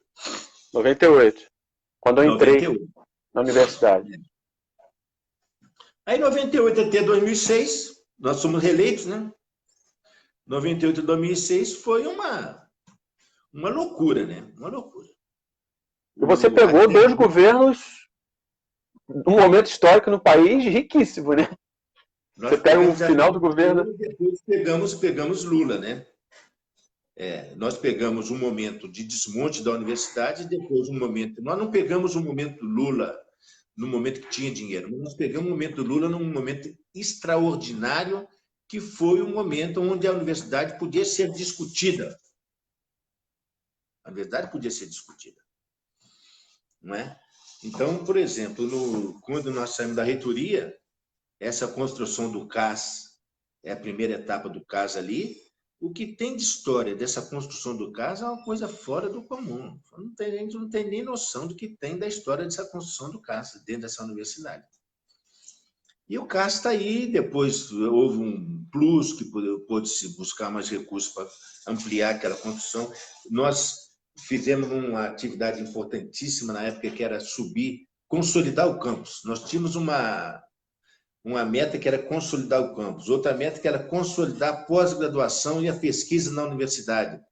98. Quando eu entrei na universidade. Aí, 98 até 2006, nós somos reeleitos, né? 98 a 2006 foi uma loucura, né? Uma loucura. E você pegou 2 governos num momento histórico no país riquíssimo, né? Você pega o final do governo... Depois pegamos Lula, né? Nós pegamos um momento de desmonte da universidade e depois um momento... Nós não pegamos um momento Lula no momento que tinha dinheiro, mas nós pegamos um momento Lula num momento extraordinário, que foi um momento onde a universidade podia ser discutida. A universidade podia ser discutida. Não é? Então, por exemplo, quando nós saímos da reitoria, essa construção do CAS, é a primeira etapa do CAS ali, o que tem de história dessa construção do CAS é uma coisa fora do comum. A gente não tem nem noção do que tem da história dessa construção do CAS dentro dessa universidade. E o CAS está aí, depois houve um plus que pôde-se buscar mais recursos para ampliar aquela construção. Nós fizemos uma atividade importantíssima na época, que era subir, consolidar o campus. Nós tínhamos uma meta que era consolidar o campus, outra meta que era consolidar a pós-graduação e a pesquisa na universidade.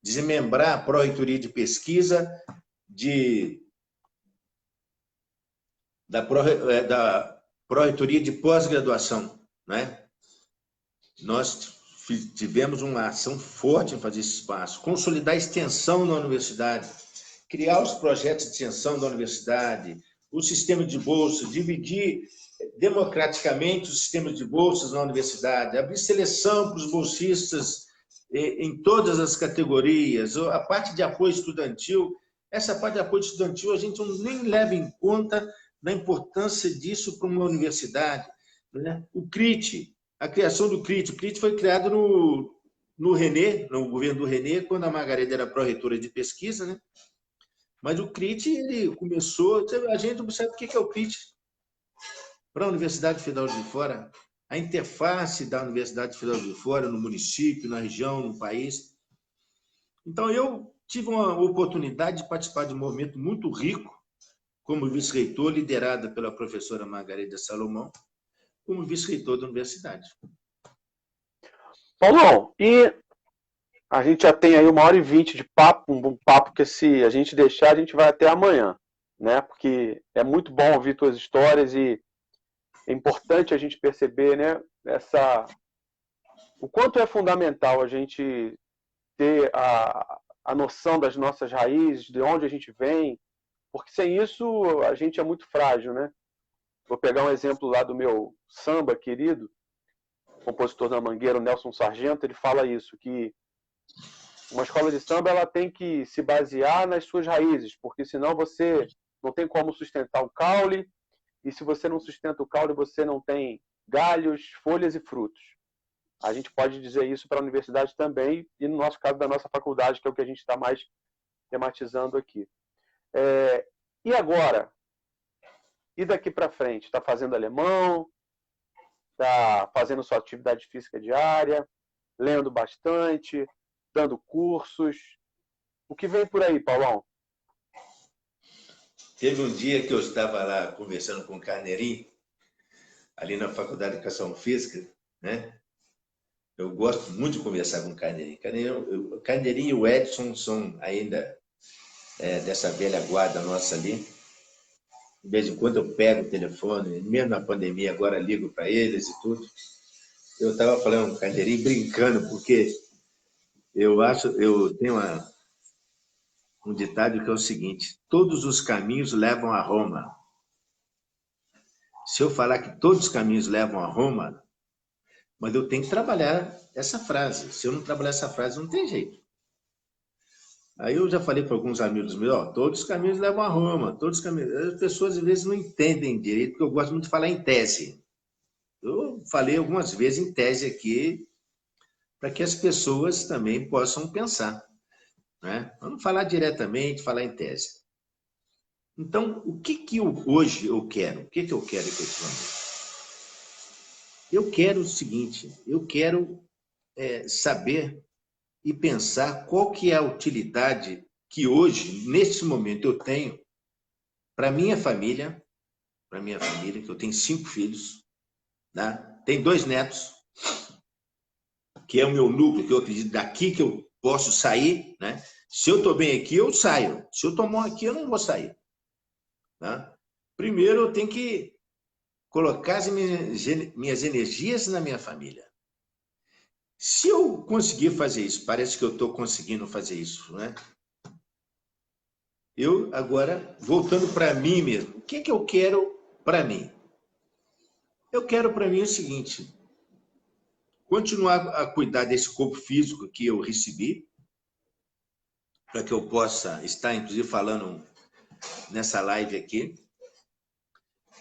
Desmembrar a pró-reitoria de pesquisa da pró-reitoria de pós-graduação, né? Nós tivemos uma ação forte em fazer esse espaço, consolidar a extensão na universidade, criar os projetos de extensão da universidade, o sistema de bolsas, dividir democraticamente os sistemas de bolsas na universidade, abrir seleção para os bolsistas em todas as categorias, a parte de apoio estudantil. Essa parte de apoio estudantil a gente nem leva em conta da importância disso para uma universidade, né? O CRIT, a criação do CRIT. O CRIT foi criado no René, no governo do René, quando a Margarida era pró-reitora de pesquisa, né? Mas o CRIT, ele começou... A gente não sabe o que é o CRIT para a Universidade Federal de Fora, a interface da Universidade Federal de Fora no município, na região, no país. Então, eu tive uma oportunidade de participar de um movimento muito rico, como vice-reitor, liderada pela professora Margarida Salomão, como vice-reitor da universidade. Paulão, e a gente já tem aí 1h20 de papo, um papo que se a gente deixar, a gente vai até amanhã, né? Porque é muito bom ouvir tuas histórias e é importante a gente perceber, né, o quanto é fundamental a gente ter a noção das nossas raízes, de onde a gente vem, porque sem isso a gente é muito frágil, né? Vou pegar um exemplo lá do meu samba querido, compositor da Mangueira, o Nelson Sargento, ele fala isso, que uma escola de samba ela tem que se basear nas suas raízes, porque senão você não tem como sustentar o caule, e se você não sustenta o caule, você não tem galhos, folhas e frutos. A gente pode dizer isso para a universidade também, e no nosso caso da nossa faculdade, que é o que a gente está mais tematizando aqui. E agora? E daqui para frente? Está fazendo alemão? Está fazendo sua atividade física diária? Lendo bastante? Dando cursos? O que vem por aí, Paulão? Teve um dia que eu estava lá conversando com o Carneirinho, ali na Faculdade de Educação Física, né? Eu gosto muito de conversar com o Carneirinho. O Carneirinho e o Edson são ainda dessa velha guarda nossa ali. De vez em quando eu pego o telefone, mesmo na pandemia, agora ligo para eles e tudo. Eu estava falando com o Carneirinho, brincando, porque eu tenho um ditado que é o seguinte: todos os caminhos levam a Roma. Se eu falar que todos os caminhos levam a Roma, mas eu tenho que trabalhar essa frase. Se eu não trabalhar essa frase, não tem jeito. Aí eu já falei para alguns amigos meus, todos os caminhos levam a Roma, todos os caminhos. As pessoas às vezes não entendem direito, porque eu gosto muito de falar em tese. Eu falei algumas vezes em tese aqui, para que as pessoas também possam pensar, né? Vamos falar diretamente, falar em tese. Então, o que hoje eu quero? O que eu quero efetivamente? Eu quero o seguinte, eu quero saber e pensar qual que é a utilidade que hoje, nesse momento, eu tenho para minha família, que eu tenho 5 filhos, né? Tenho 2 netos, que é o meu núcleo, que eu acredito daqui que eu posso sair, né? Se eu estou bem aqui, eu saio. Se eu estou mal aqui, eu não vou sair. Né? Primeiro, eu tenho que colocar as minhas energias na minha família. Se eu conseguir fazer isso, parece que eu estou conseguindo fazer isso, né? Eu, agora, voltando para mim mesmo, o que eu quero para mim? Eu quero para mim o seguinte: continuar a cuidar desse corpo físico que eu recebi, para que eu possa estar, inclusive, falando nessa live aqui.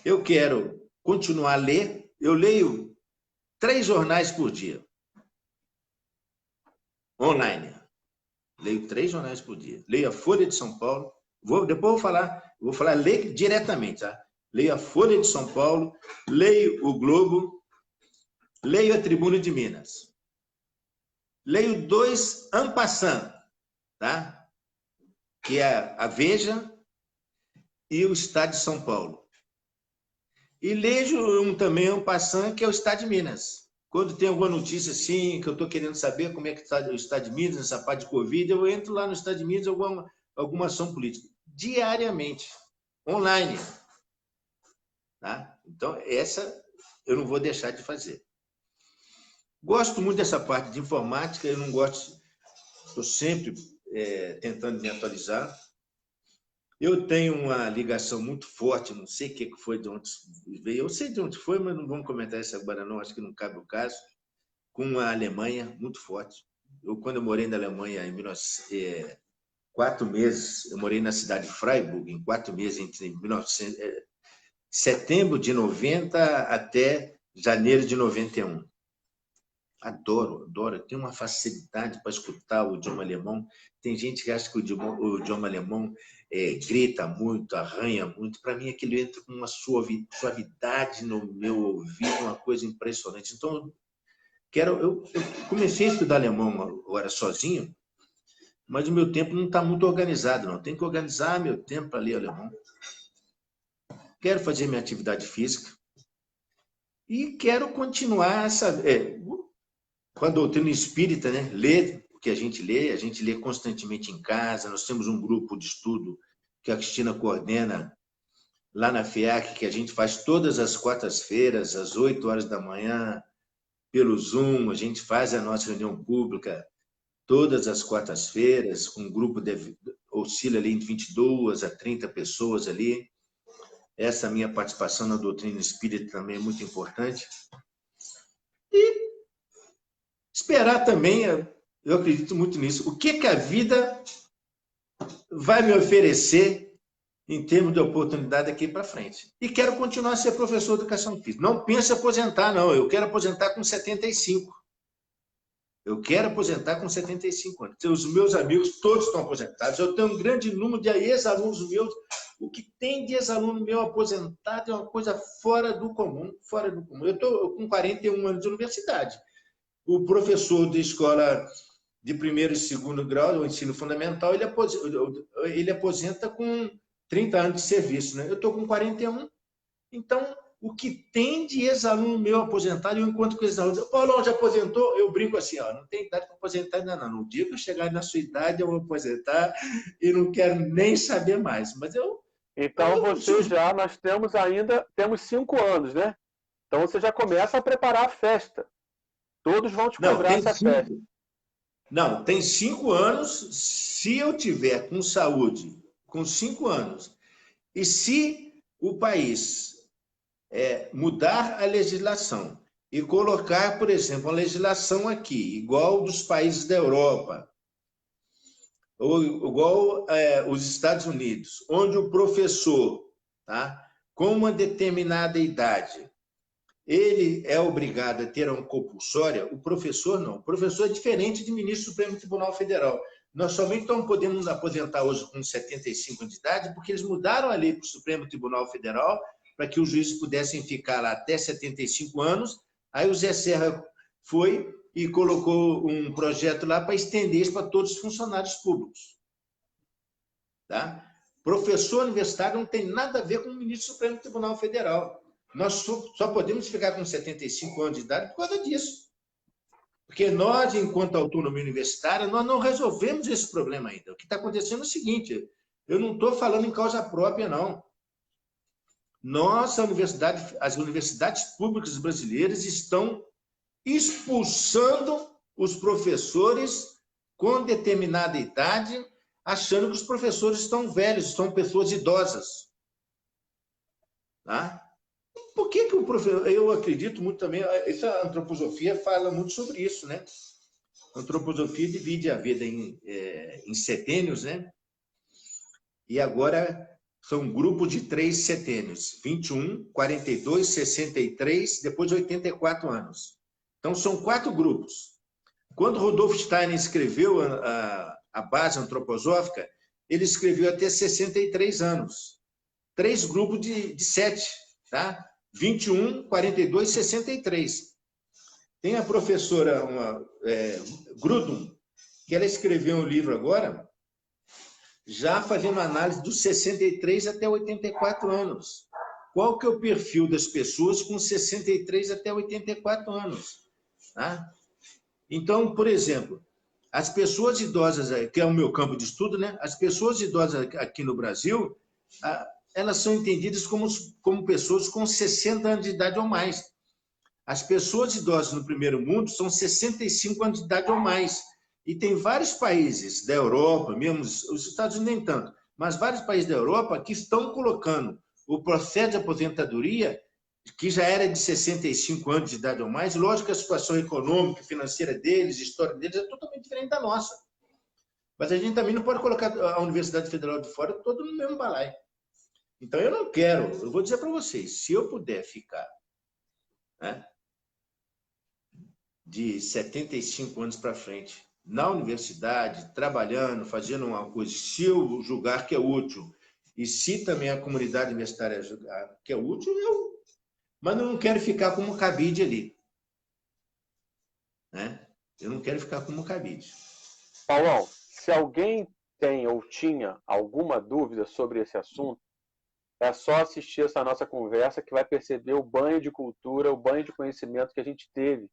Eu quero continuar a ler. Eu leio 3 jornais por dia. Online. Leio 3 jornais por dia. Leio a Folha de São Paulo. Depois vou falar ler diretamente, tá? Leio a Folha de São Paulo, leio o Globo, leio a Tribuna de Minas. Leio 2 en passant, tá? Que é a Veja e o Estado de São Paulo. E leio também en passant, que é o Estado de Minas. Quando tem alguma notícia assim, que eu estou querendo saber como é que está o Estado de Minas, nessa parte de Covid, eu entro lá no Estado de Minas, alguma ação política. Diariamente, online. Tá? Então, essa eu não vou deixar de fazer. Gosto muito dessa parte de informática, eu não gosto, estou sempre tentando me atualizar. Eu tenho uma ligação muito forte, não sei o que foi, de onde veio, eu sei de onde foi, mas não vamos comentar isso agora não, acho que não cabe o caso, com a Alemanha, muito forte. Quando eu morei na Alemanha, em 4 meses, eu morei na cidade de Freiburg, em 4 meses, entre setembro de 90 até janeiro de 91. Adoro, adoro. Eu tenho uma facilidade para escutar o idioma alemão. Tem gente que acha que o idioma alemão grita muito, arranha muito. Para mim, aquilo entra com uma suavidade no meu ouvido, uma coisa impressionante. Então, eu comecei a estudar alemão agora sozinho, mas o meu tempo não está muito organizado, não. Tenho que organizar meu tempo para ler alemão. Quero fazer minha atividade física e quero continuar com a doutrina espírita, né? Ler o que a gente lê constantemente em casa. Nós temos um grupo de estudo que a Cristina coordena lá na FEAC, que a gente faz todas as quartas-feiras, às 8 horas da manhã, pelo Zoom. A gente faz a nossa reunião pública todas as quartas-feiras, com um grupo oscila ali entre 22 a 30 pessoas ali. Essa minha participação na doutrina espírita também é muito importante. E esperar também, eu acredito muito nisso, o que a vida vai me oferecer em termos de oportunidade daqui para frente. E quero continuar a ser professor de educação física. Não penso em aposentar, não. Eu quero aposentar com 75. Eu quero aposentar com 75 anos. Os meus amigos todos estão aposentados. Eu tenho um grande número de ex-alunos meus. O que tem de ex-aluno meu aposentado é uma coisa fora do comum. Fora do comum. Eu estou com 41 anos de universidade. O professor de escola de 1º e 2º grau, o ensino fundamental, ele aposenta com 30 anos de serviço. Né? Eu estou com 41. Então, o que tem de ex-aluno meu aposentado, eu encontro com ex-alunos. Paulo, já aposentou? Eu brinco assim, não tem idade para aposentar ainda não. No dia que eu chegar na sua idade, eu vou aposentar e não quero nem saber mais. Mas Então, nós temos 5 anos, né? Então, você já começa a preparar a festa. Todos vão te cobrar essa festa. Não, tem 5 anos, se eu tiver com saúde, com 5 anos, e se o país mudar a legislação e colocar, por exemplo, a legislação aqui, igual dos países da Europa, ou igual os Estados Unidos, onde o professor, tá, com uma determinada idade, ele é obrigado a ter uma compulsória, o professor não. O professor é diferente de ministro do Supremo Tribunal Federal. Nós somente estamos podendo aposentar hoje com 75 anos de idade porque eles mudaram a lei para o Supremo Tribunal Federal para que os juízes pudessem ficar lá até 75 anos. Aí o Zé Serra foi e colocou um projeto lá para estender isso para todos os funcionários públicos. Tá? Professor universitário não tem nada a ver com o ministro do Supremo Tribunal Federal. Nós só podemos ficar com 75 anos de idade por causa disso. Porque nós, enquanto autonomia universitária, nós não resolvemos esse problema ainda. O que está acontecendo é o seguinte, eu não estou falando em causa própria, não. As universidades públicas brasileiras estão expulsando os professores com determinada idade, achando que os professores estão velhos, são pessoas idosas. Tá? Por que o professor... Eu acredito muito também... Essa antroposofia fala muito sobre isso, né? A antroposofia divide a vida em setênios, né? E agora são grupos de 3 setênios, 21, 42, 63, depois 84 anos. Então, são 4 grupos. Quando Rudolf Steiner escreveu a base antroposófica, ele escreveu até 63 anos. 3 grupos de 7, tá? 21, 42, 63. Tem a professora Grudem, que ela escreveu um livro agora, já fazendo análise dos 63 até 84 anos. Qual que é o perfil das pessoas com 63 até 84 anos? Tá? Então, por exemplo, as pessoas idosas, que é o meu campo de estudo, né? As pessoas idosas aqui no Brasil, elas são entendidas como pessoas com 60 anos de idade ou mais. As pessoas idosas no primeiro mundo são 65 anos de idade ou mais. E tem vários países da Europa, mesmo os Estados Unidos nem tanto, mas vários países da Europa que estão colocando o processo de aposentadoria, que já era de 65 anos de idade ou mais. Lógico que a situação econômica, financeira deles, a história deles é totalmente diferente da nossa. Mas a gente também não pode colocar a Universidade Federal de Fora todo no mesmo balaio. Então, eu não quero, eu vou dizer para vocês, se eu puder ficar, né, de 75 anos para frente, na universidade, trabalhando, fazendo uma coisa, se eu julgar que é útil, e se também a comunidade universitária julgar que é útil, mas eu não quero ficar como cabide ali. Né? Eu não quero ficar como cabide. Paulão, se alguém tem ou tinha alguma dúvida sobre esse assunto, é só assistir essa nossa conversa que vai perceber o banho de cultura, o banho de conhecimento que a gente teve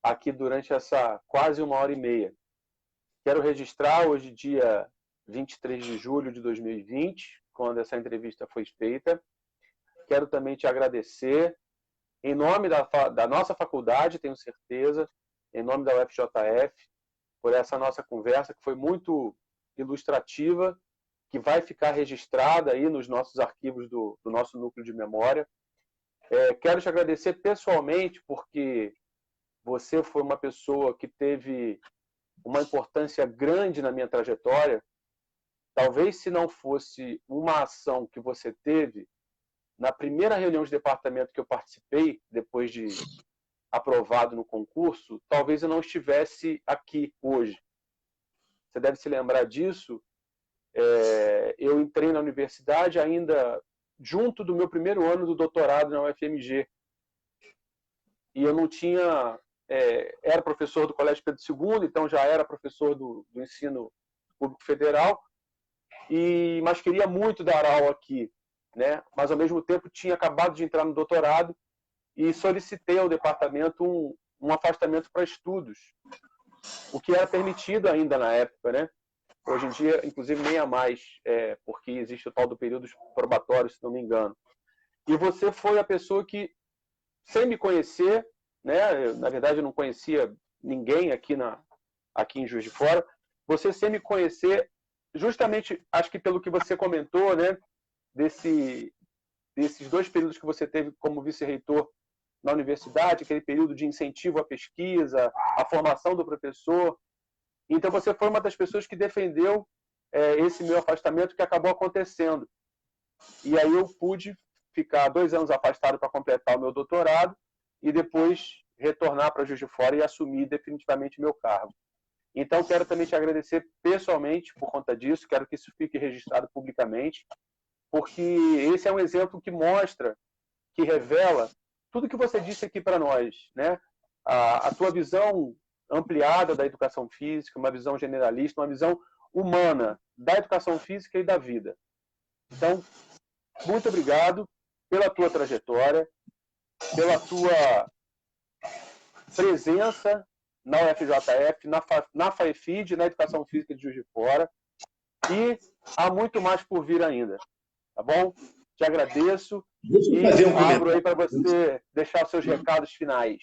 aqui durante essa quase 1h30. Quero registrar hoje, dia 23 de julho de 2020, quando essa entrevista foi feita. Quero também te agradecer, em nome da nossa faculdade, tenho certeza, em nome da UFJF, por essa nossa conversa, que foi muito ilustrativa, que vai ficar registrada aí nos nossos arquivos do nosso núcleo de memória. Quero te agradecer pessoalmente, porque você foi uma pessoa que teve uma importância grande na minha trajetória. Talvez se não fosse uma ação que você teve na primeira reunião de departamento que eu participei, depois de aprovado no concurso, talvez eu não estivesse aqui hoje. Você deve se lembrar disso. Eu entrei na universidade ainda junto do meu primeiro ano do doutorado na UFMG. E eu não tinha... era professor do Colégio Pedro II, então já era professor do ensino público federal, mas queria muito dar aula aqui, né? Mas, ao mesmo tempo, tinha acabado de entrar no doutorado e solicitei ao departamento um afastamento para estudos, o que era permitido ainda na época, né? Hoje em dia, inclusive, nem há mais, porque existe o tal do período probatório, se não me engano. E você foi a pessoa que, sem me conhecer, né? Na verdade, eu não conhecia ninguém aqui em Juiz de Fora, você sem me conhecer, justamente, acho que pelo que você comentou, né? Desses 2 períodos que você teve como vice-reitor na universidade, aquele período de incentivo à pesquisa, à formação do professor. Então, você foi uma das pessoas que defendeu esse meu afastamento, que acabou acontecendo. E aí eu pude ficar 2 anos afastado para completar o meu doutorado e depois retornar para Juiz de Fora e assumir definitivamente meu cargo. Então, quero também te agradecer pessoalmente por conta disso, quero que isso fique registrado publicamente, porque esse é um exemplo que mostra, que revela tudo que você disse aqui para nós, né? A tua visão ampliada da educação física, uma visão generalista, uma visão humana da educação física e da vida. Então, muito obrigado pela tua trajetória, pela tua presença na UFJF, na FAEFID, na Educação Física de Juiz de Fora, e há muito mais por vir ainda. Tá bom? Te agradeço e abro aí para você deixar os seus recados finais.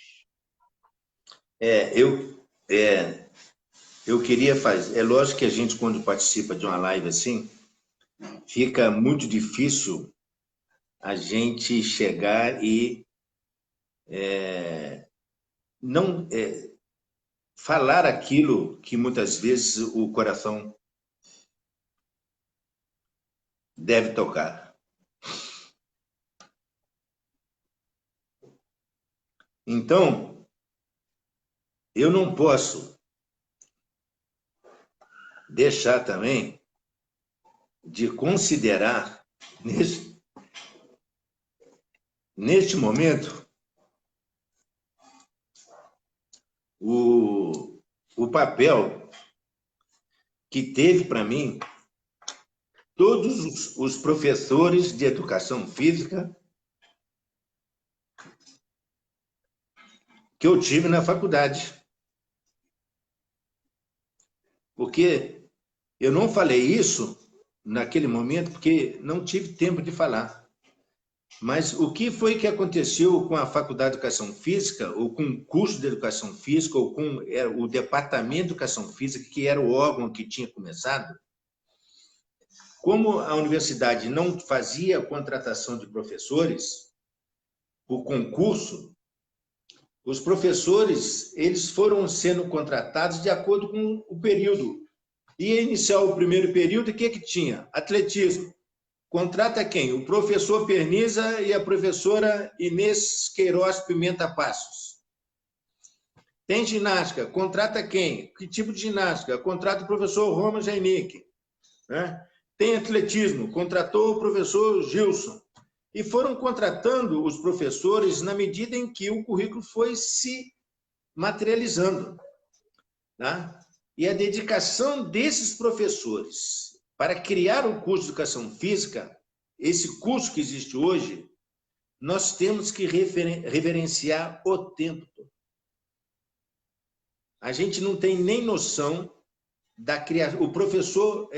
Eu queria fazer... É lógico que a gente, quando participa de uma live assim, fica muito difícil a gente chegar e não falar aquilo que muitas vezes o coração deve tocar. Então, eu não posso deixar também de considerar, neste momento, o papel que teve para mim todos os professores de educação física que eu tive na faculdade. Porque eu não falei isso naquele momento, porque não tive tempo de falar. Mas o que foi que aconteceu com a Faculdade de Educação Física, ou com o curso de Educação Física, ou com o Departamento de Educação Física, que era o órgão que tinha começado? Como a universidade não fazia contratação de professores, o concurso, os professores eles foram sendo contratados de acordo com o período. Ia iniciar o primeiro período, o que tinha? Atletismo. Contrata quem? O professor Perniza e a professora Inês Queiroz Pimenta Passos. Tem ginástica, contrata quem? Que tipo de ginástica? Contrata o professor Roma Jainic. Né? Tem atletismo, contratou o professor Gilson. E foram contratando os professores na medida em que o currículo foi se materializando. Né? E a dedicação desses professores para criar o curso de Educação Física, esse curso que existe hoje, nós temos que reverenciar o tempo todo. A gente não tem nem noção da criação. O professor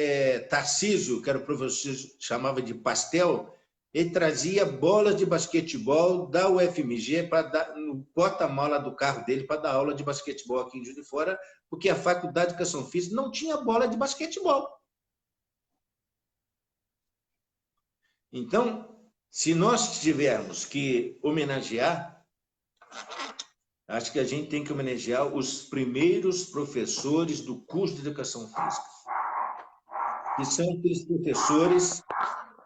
Tarcísio, que era o professor que chamava de Pastel, ele trazia bolas de basquetebol da UFMG no porta-mala do carro dele para dar aula de basquetebol aqui em Juiz de Fora, porque a Faculdade de Educação Física não tinha bola de basquetebol. Então, se nós tivermos que homenagear, acho que a gente tem que homenagear os primeiros professores do curso de Educação Física, que são aqueles professores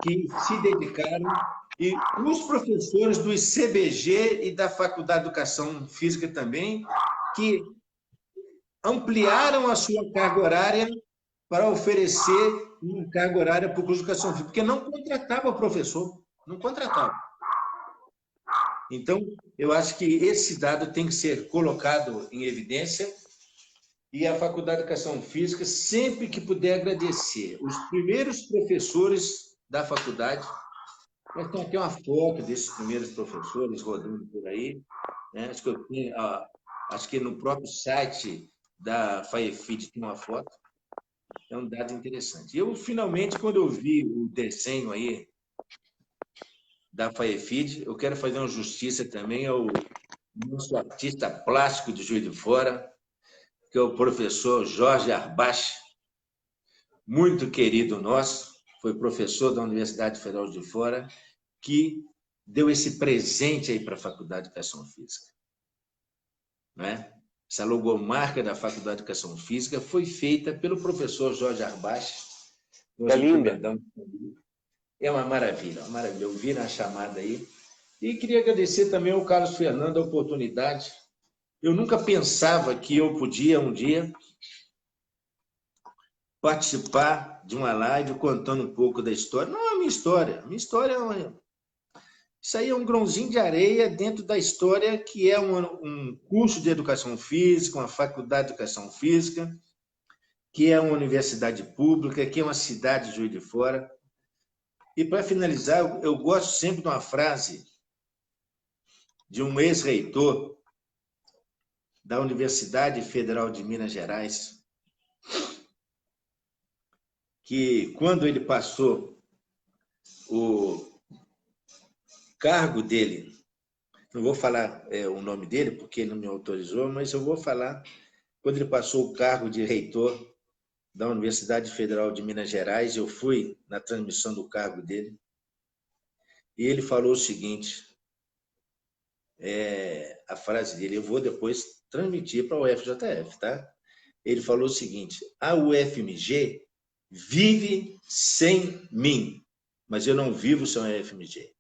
que se dedicaram, e os professores do ICBG e da Faculdade de Educação Física também, que ampliaram a sua carga horária para oferecer uma carga horária para o curso de Educação Física, porque não contratava professor, não contratava. Então, eu acho que esse dado tem que ser colocado em evidência, e a Faculdade de Educação Física, sempre que puder agradecer os primeiros professores da faculdade. Nós temos aqui uma foto desses primeiros professores rodando por aí. Né? Acho que no próprio site da FAEFID tem uma foto. É um dado interessante. Eu, finalmente, quando eu vi o desenho aí da FAEFID, eu quero fazer uma justiça também ao nosso artista plástico de Juiz de Fora, que é o professor Jorge Arbach, muito querido nosso, foi professor da Universidade Federal de Juiz de Fora, que deu esse presente aí para a Faculdade de Educação Física. Né? Essa logomarca da Faculdade de Educação Física foi feita pelo professor Jorge Arbach. É linda. É uma maravilha, uma maravilha. Eu vi na chamada aí. E queria agradecer também ao Carlos Fernando a oportunidade. Eu nunca pensava que eu podia, um dia, participar de uma live contando um pouco da história. Não é a minha história. A minha história isso aí é um grãozinho de areia dentro da história que é um curso de Educação Física, uma faculdade de Educação Física, que é uma universidade pública, que é uma cidade de Juiz de Fora. E, para finalizar, eu gosto sempre de uma frase de um ex-reitor da Universidade Federal de Minas Gerais, que, quando ele passou o cargo dele, não vou falar o nome dele, porque ele não me autorizou, mas eu vou falar, quando ele passou o cargo de reitor da Universidade Federal de Minas Gerais, eu fui na transmissão do cargo dele, e ele falou o seguinte, a frase dele, eu vou depois transmitir para o UFJF, tá? Ele falou o seguinte, a UFMG vive sem mim. mas eu não vivo sem a UFMG.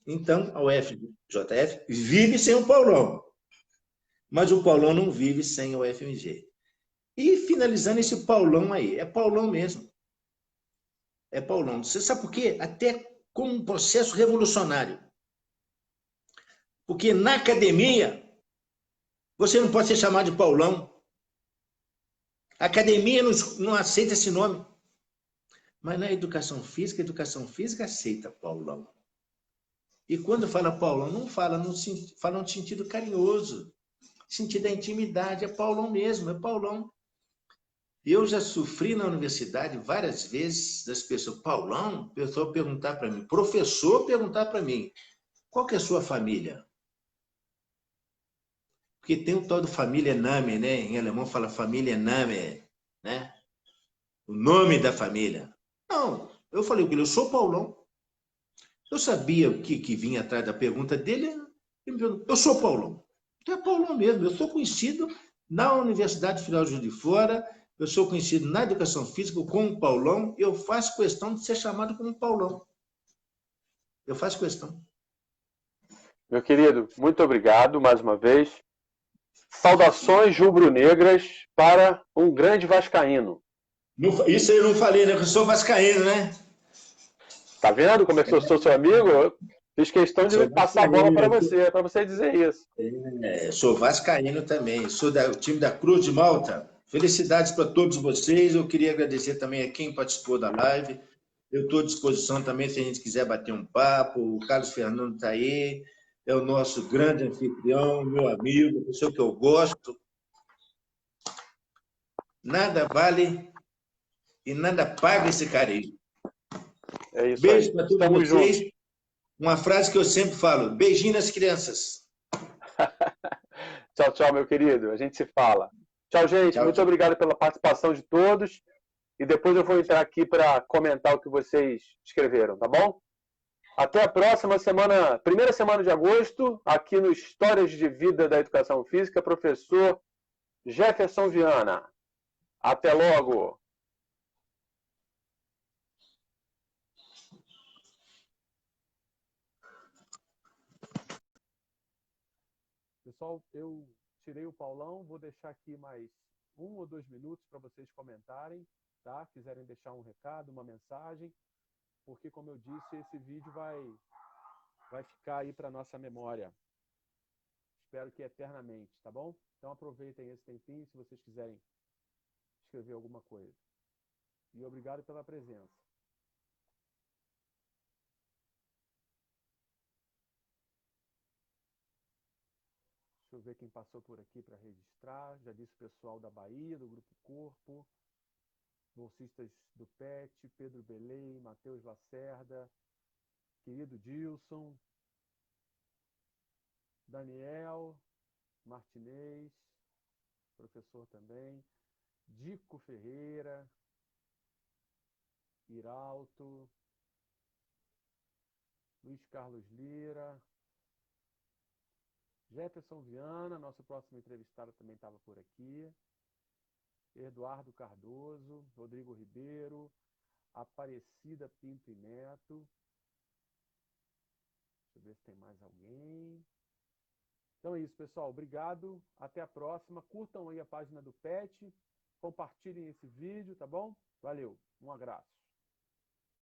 Então, a UFJF vive sem o Paulão, mas o Paulão não vive sem a UFMG. E finalizando esse Paulão aí, é Paulão mesmo. É Paulão. Você sabe por quê? Até como um processo revolucionário. Porque na academia, você não pode ser chamado de Paulão. A academia não aceita esse nome. Mas na educação física aceita Paulão. E quando fala Paulão, não fala no sentido carinhoso, sentido da intimidade. É Paulão mesmo, é Paulão. Eu já sofri na universidade várias vezes das pessoas, Paulão, pessoa perguntar para mim, professor perguntar para mim, qual que é a sua família? Porque tem o tal do família Name, né? Em alemão fala família Name, né? O nome da família. Não, eu falei, eu sou Paulão. Eu sabia o que vinha atrás da pergunta dele. Ele me perguntou, eu sou Paulão. Então é Paulão mesmo, eu sou conhecido na Universidade Federal de Juiz de Fora, eu sou conhecido na educação física como Paulão, eu faço questão de ser chamado como Paulão. Eu faço questão. Meu querido, muito obrigado mais uma vez. Saudações rubro-negras para um grande vascaíno. Isso eu não falei, né? Eu sou vascaíno, né? Tá vendo como eu sou seu amigo? Eu fiz questão de Sou passar a bola vascaíno, para você dizer isso. sou vascaíno também, sou do time da Cruz de Malta. Felicidades para todos vocês. Eu queria agradecer também a quem participou da live. Eu estou à disposição também se a gente quiser bater um papo. O Carlos Fernando está aí, é o nosso grande anfitrião, meu amigo, pessoa que eu gosto. Nada vale e nada paga esse carinho. É isso Beijo aí. para todos Estamos vocês. juntos. Uma frase que eu sempre falo: beijinho nas crianças. Tchau, tchau, meu querido. A gente se fala. Tchau, gente. Tchau, Muito tchau. obrigado pela participação de todos. E depois eu vou entrar aqui para comentar o que vocês escreveram, tá bom? Até a próxima semana, primeira semana de agosto, aqui no Histórias de Vida da Educação Física, professor Jefferson Viana. Até logo! Pessoal, eu tirei o Paulão, vou deixar aqui mais 1 ou 2 minutos para vocês comentarem, tá? Quiserem deixar um recado, uma mensagem, porque, como eu disse, esse vídeo vai ficar aí para nossa memória. Espero que eternamente, tá bom? Então aproveitem esse tempinho se vocês quiserem escrever alguma coisa. E obrigado pela presença. Deixa eu ver quem passou por aqui para registrar. Já disse o pessoal da Bahia, do Grupo Corpo, bolsistas do PET, Pedro Belém, Matheus Lacerda, querido Dilson, Daniel Martinez, professor também, Dico Ferreira, Iralto, Luiz Carlos Lira, Jefferson Viana, nosso próximo entrevistado também estava por aqui, Eduardo Cardoso, Rodrigo Ribeiro, Aparecida Pinto e Neto. Deixa eu ver se tem mais alguém. Então é isso, pessoal. Obrigado. Até a próxima. Curtam aí a página do PET. Compartilhem esse vídeo, tá bom? Valeu. Um abraço.